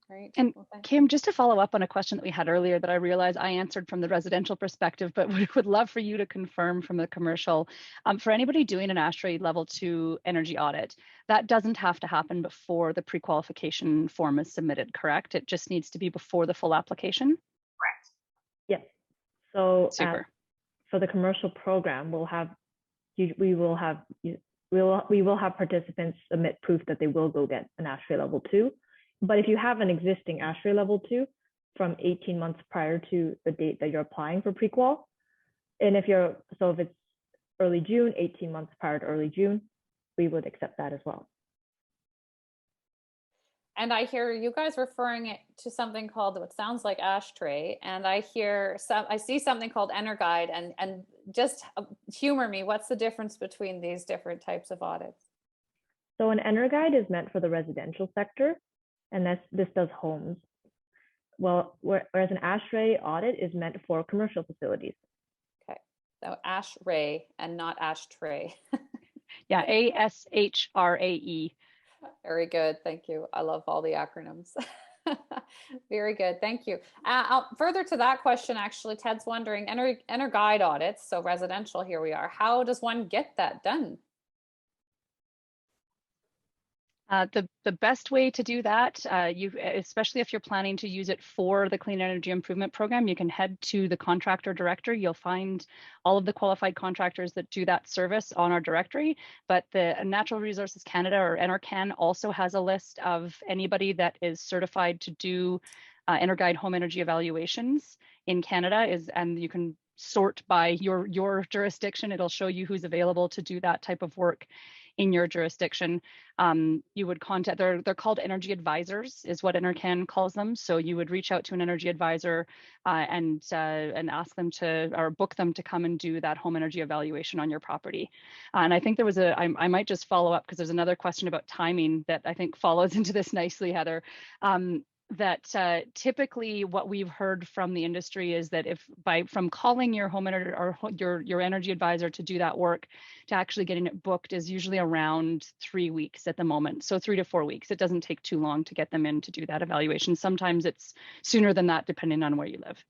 Great. And Well, Kim, just to follow up on a question that we had earlier that I realized I answered from the residential perspective, but we would love for you to confirm from the commercial. For anybody doing an ASHRAE level 2 energy audit, that doesn't have to happen before the pre-qualification form is submitted, correct? It just needs to be before the full application? Correct. Yes. So Super. For the commercial program, we will have participants submit proof that they will go get an ASHRAE level 2. But if you have an existing ASHRAE level 2 from 18 months prior to the date that you're applying for pre-qual, and if it's early June, 18 months prior to early June, we would accept that as well. and I hear you guys referring it to something called what sounds like ASHTRAE, and I see something called EnerGuide, and just humor me. What's the difference between these different types of audits? So an EnerGuide is meant for the residential sector, and this does homes. Well, whereas an ASHRAE audit is meant for commercial facilities. Okay, so ASHRAE and not ASHTRAE. Yeah, ASHRAE. Very good. Thank you. I love all the acronyms. Very good. Thank you. Further to that question, actually, Ted's wondering, EnerGuide audits, so residential, here we are. How does one get that done? The best way to do that, especially if you're planning to use it for the Clean Energy Improvement Program, you can head to the contractor directory. You'll find all of the qualified contractors that do that service on our directory. But the Natural Resources Canada, or NRCan, also has a list of anybody that is certified to do EnerGuide home energy evaluations in Canada, and you can sort by your jurisdiction. It'll show you who's available to do that type of work in your jurisdiction. You would contact, they're called energy advisors, is what NRCan calls them. So you would reach out to an energy advisor and ask them or book them to come and do that home energy evaluation on your property. And I think there was I might just follow up because there's another question about timing that I think follows into this nicely, Heather. That typically what we've heard from the industry is that from calling your homeowner or your energy advisor to do that work to actually getting it booked is usually around 3 weeks at the moment. So 3 to 4 weeks. It doesn't take too long to get them in to do that evaluation. Sometimes it's sooner than that, depending on where you live.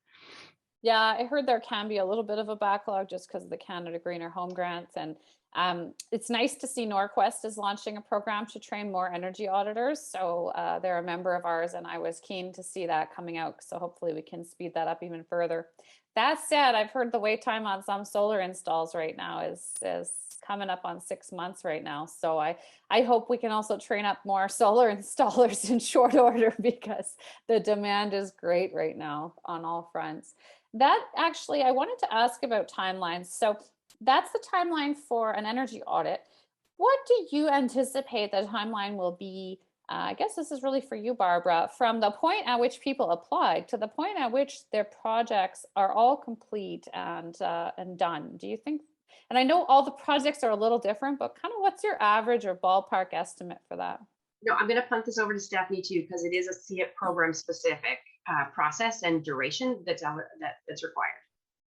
Yeah, I heard there can be a little bit of a backlog just because of the Canada Greener Home Grants. And it's nice to see Norquest is launching a program to train more energy auditors. So they're a member of ours, and I was keen to see that coming out. So hopefully we can speed that up even further. That said, I've heard the wait time on some solar installs right now is coming up on 6 months right now. So I hope we can also train up more solar installers in short order because the demand is great right now on all fronts. That actually, I wanted to ask about timelines. So that's the timeline for an energy audit. What do you anticipate the timeline will be? I guess this is really for you, Barbara, from the point at which people applied to the point at which their projects are all complete and done. Do you think? And I know all the projects are a little different, but kind of what's your average or ballpark estimate for that? No, I'm going to punt this over to Stephanie too, because it is a CEIP program specific process and duration that's required.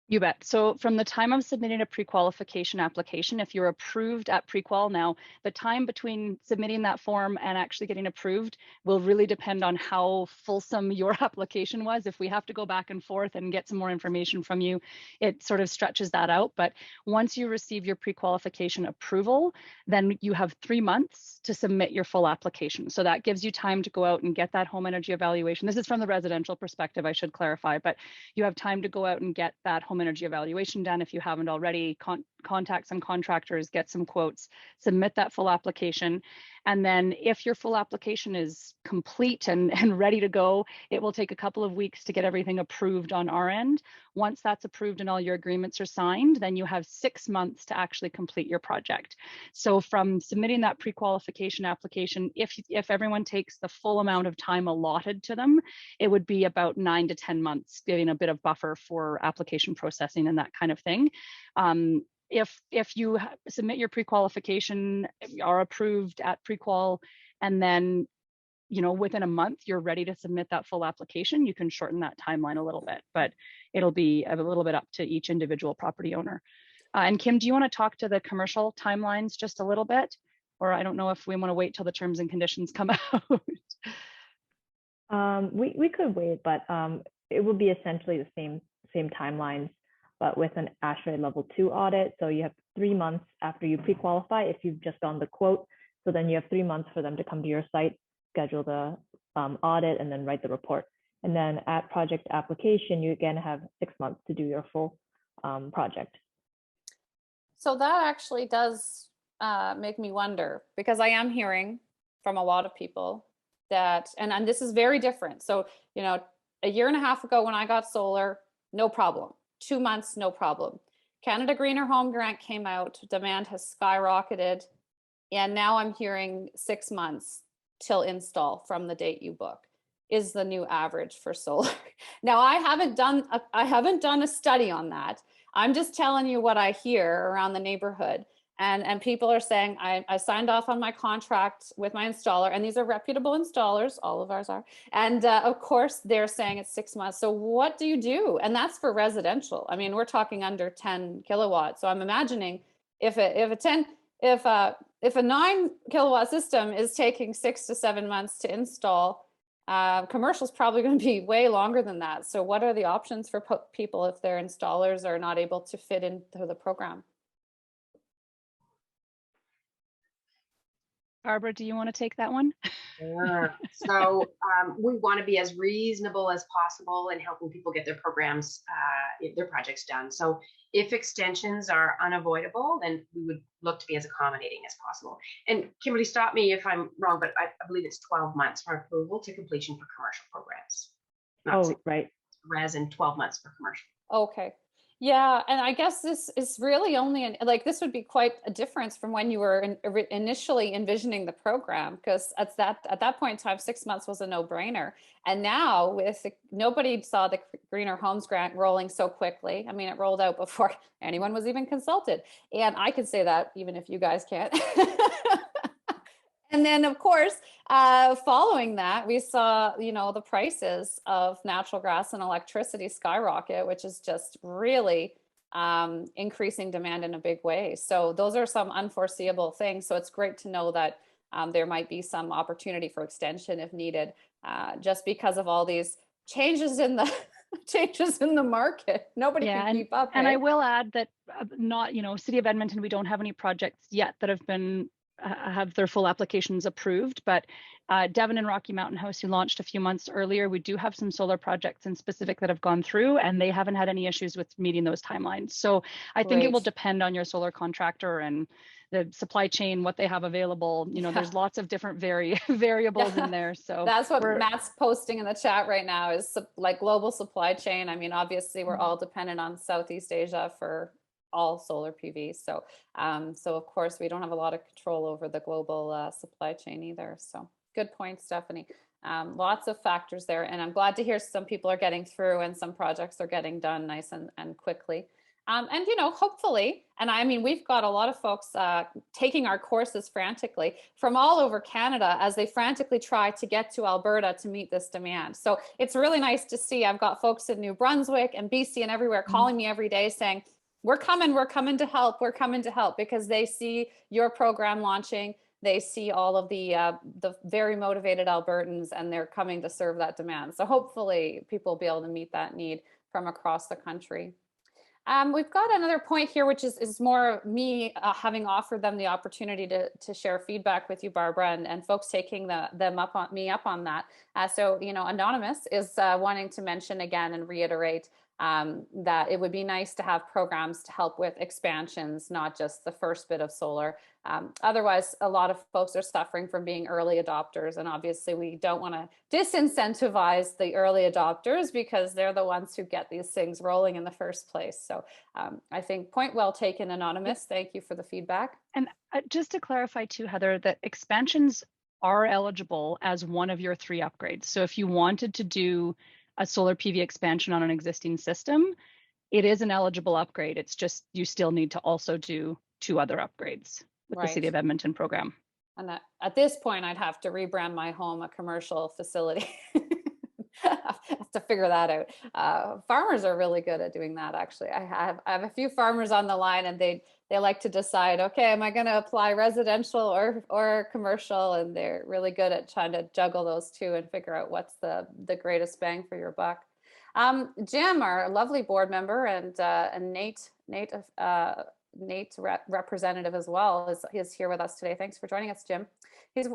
You bet. So from the time of submitting a pre-qualification application, if you're approved at pre-qual, now the time between submitting that form and actually getting approved will really depend on how fulsome your application was. If we have to go back and forth and get some more information from you, it sort of stretches that out. But once you receive your pre-qualification approval, then you have 3 months to submit your full application. So that gives you time to go out and get that home energy evaluation. This is from the residential perspective, I should clarify, but you have time to go out and get that home energy evaluation done. If you haven't already, contact some contractors, get some quotes, submit that full application. And then if your full application is complete and ready to go, it will take a couple of weeks to get everything approved on our end. Once that's approved and all your agreements are signed, then you have 6 months to actually complete your project. So from submitting that pre-qualification application, if everyone takes the full amount of time allotted to them, it would be about 9 to 10 months, giving a bit of buffer for application processing and that kind of thing. If you submit your pre-qualification, are approved at pre-qual, and then within a month you're ready to submit that full application, you can shorten that timeline a little bit, but it'll be a little bit up to each individual property owner. And Kim, do you want to talk to the commercial timelines just a little bit? Or I don't know if we want to wait till the terms and conditions come out. We could wait, but it would be essentially the same timelines, but with an ASHRAE level 2 audit. So you have 3 months after you pre-qualify if you've just done the quote. So then you have 3 months for them to come to your site, schedule the audit, and then write the report. And then at project application, you again have 6 months to do your full project. So that actually does make me wonder, because I am hearing from a lot of people that, and this is very different. So, a year and a half ago when I got solar, no problem. 2 months, no problem. Canada Greener Home Grant came out, demand has skyrocketed, and now I'm hearing 6 months till install from the date you book is the new average for solar. Now I haven't done a study on that. I'm just telling you what I hear around the neighborhood. And people are saying, I signed off on my contract with my installer, and these are reputable installers, all of ours are. And of course, they're saying it's 6 months. So what do you do? And that's for residential. I mean, we're talking under 10 kilowatts. So I'm imagining if a 9 kilowatt system is taking 6 to 7 months to install, commercial is probably going to be way longer than that. So what are the options for people if their installers are not able to fit into the program? Barbara, do you want to take that one? Sure. So we want to be as reasonable as possible in helping people get their programs, their projects done. So if extensions are unavoidable, then we would look to be as accommodating as possible. And Kimberly, stop me if I'm wrong, but I believe it's 12 months from approval to completion for commercial programs. Right. Res and 12 months for commercial. Okay. Yeah, and I guess this is really only this would be quite a difference from when you were initially envisioning the program, because at that point in time, 6 months was a no-brainer. And now nobody saw the Greener Homes Grant rolling so quickly. I mean, it rolled out before anyone was even consulted. And I can say that even if you guys can't. And then, of course, following that, we saw, the prices of natural gas and electricity skyrocket, which is just really increasing demand in a big way. So those are some unforeseeable things. So it's great to know that there might be some opportunity for extension if needed, just because of all these changes in the market. Nobody can keep up. And I will add that City of Edmonton, we don't have any projects yet that have their full applications approved, but Devon and Rocky Mountain House, who launched a few months earlier, we do have some solar projects in specific that have gone through, and they haven't had any issues with meeting those timelines. So I think it will depend on your solar contractor and the supply chain, what they have available. There's lots of different variables in there. So that's what Matt's posting in the chat right now is like global supply chain. I mean, obviously we're all dependent on Southeast Asia for all solar PV. So of course we don't have a lot of control over the global supply chain either. So good point, Stephanie. Lots of factors there, and I'm glad to hear some people are getting through and some projects are getting done nice and quickly. And hopefully, and I mean, we've got a lot of folks taking our courses frantically from all over Canada as they frantically try to get to Alberta to meet this demand. So it's really nice to see. I've got folks in New Brunswick and BC and everywhere calling me every day saying, we're coming to help, because they see your program launching. They see all of the very motivated Albertans, and they're coming to serve that demand. So hopefully people will be able to meet that need from across the country. We've got another point here, which is more me having offered them the opportunity to share feedback with you, Barbara, and folks taking them up on that. So, Anonymous is wanting to mention again and reiterate that it would be nice to have programs to help with expansions, not just the first bit of solar. Otherwise, a lot of folks are suffering from being early adopters, and obviously we don't want to disincentivize the early adopters because they're the ones who get these things rolling in the first place. So I think point well taken, Anonymous. Thank you for the feedback. And just to clarify too, Heather, that expansions are eligible as one of your 3 upgrades. So if you wanted to do a solar PV expansion on an existing system, it is an eligible upgrade. It's just you still need to also do 2 other upgrades with the City of Edmonton program. And at this point, I'd have to rebrand my home a commercial facility. I have to figure that out. Farmers are really good at doing that, actually. I have a few farmers on the line, and they like to decide, okay, am I going to apply residential or commercial? And they're really good at trying to juggle those 2 and figure out what's the greatest bang for your buck. Jim, our lovely board member, and Nate representative as well, is here with us today. Thanks for joining us, Jim.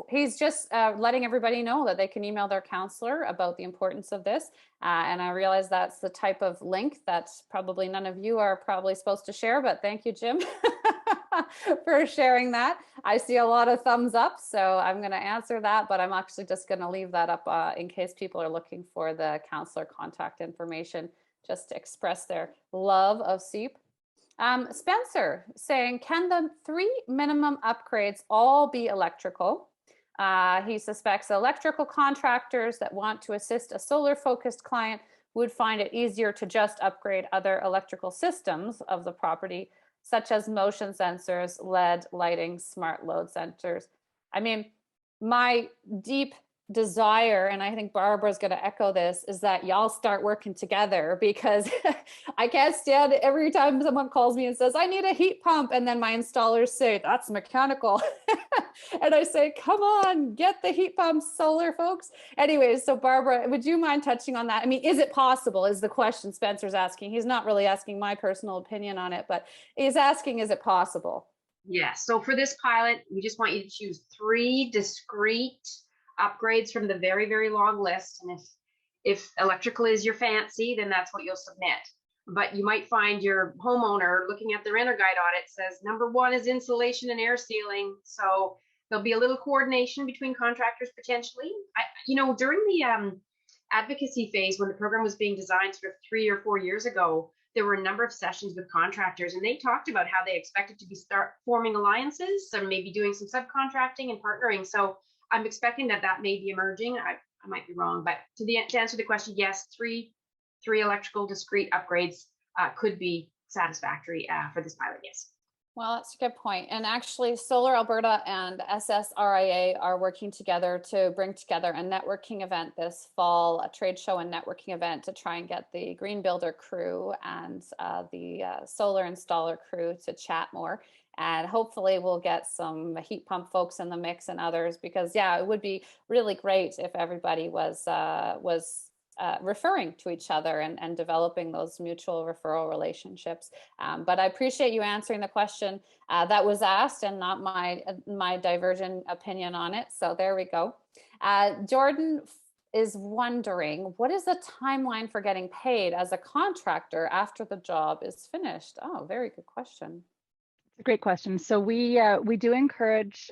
He's just letting everybody know that they can email their counselor about the importance of this. And I realize that's the type of link that probably none of you are probably supposed to share, but thank you, Jim, for sharing that. I see a lot of thumbs up, so I'm going to answer that, but I'm actually just going to leave that up in case people are looking for the counselor contact information, just to express their love of CEIP. Spencer saying, can the 3 minimum upgrades all be electrical? He suspects electrical contractors that want to assist a solar focused client would find it easier to just upgrade other electrical systems of the property, such as motion sensors, LED lighting, smart load sensors. I mean, my deep desire, and I think Barbara's going to echo this, is that y'all start working together, because I can't stand it every time someone calls me and says, I need a heat pump. And then my installers say, that's mechanical. And I say, come on, get the heat pump solar, folks. Anyways, so Barbara, would you mind touching on that? I mean, is it possible, is the question Spencer's asking. He's not really asking my personal opinion on it, but he's asking, is it possible? Yes. So for this pilot, we just want you to choose 3 discrete upgrades from the very, very long list. And if electrical is your fancy, then that's what you'll submit. But you might find your homeowner looking at their Renter Guide audit says number 1 is insulation and air sealing. So there'll be a little coordination between contractors potentially. During the advocacy phase, when the program was being designed sort of 3 or 4 years ago, there were a number of sessions with contractors, and they talked about how they expected to start forming alliances, so maybe doing some subcontracting and partnering. So I'm expecting that may be emerging. I might be wrong, but to answer the question, yes, three electrical discrete upgrades could be satisfactory for this pilot. Yes. Well, that's a good point. And actually, Solar Alberta and SSRIA are working together to bring together a networking event this fall, a trade show and networking event to try and get the Green Builder crew and the solar installer crew to chat more. And hopefully we'll get some heat pump folks in the mix and others, because yeah, it would be really great if everybody was referring to each other and developing those mutual referral relationships. But I appreciate you answering the question that was asked, and not my divergent opinion on it. So there we go. Jordan is wondering, what is the timeline for getting paid as a contractor after the job is finished? Oh, very good question. It's a great question. So we do encourage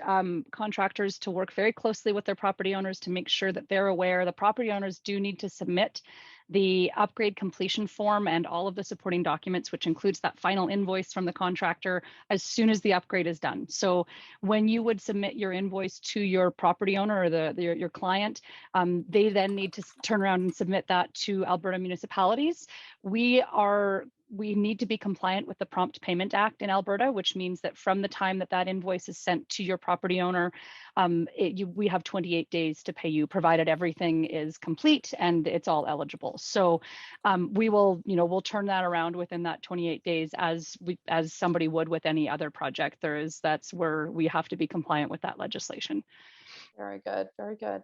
contractors to work very closely with their property owners to make sure that they're aware. The property owners do need to submit the upgrade completion form and all of the supporting documents, which includes that final invoice from the contractor, as soon as the upgrade is done. So when you would submit your invoice to your property owner or your client, they then need to turn around and submit that to Alberta municipalities. We need to be compliant with the Prompt Payment Act in Alberta, which means that from the time that invoice is sent to your property owner, we have 28 days to pay you, provided everything is complete and it's all eligible. So we'll turn that around within that 28 days, as somebody would with any other project. That's where we have to be compliant with that legislation. Very good, very good.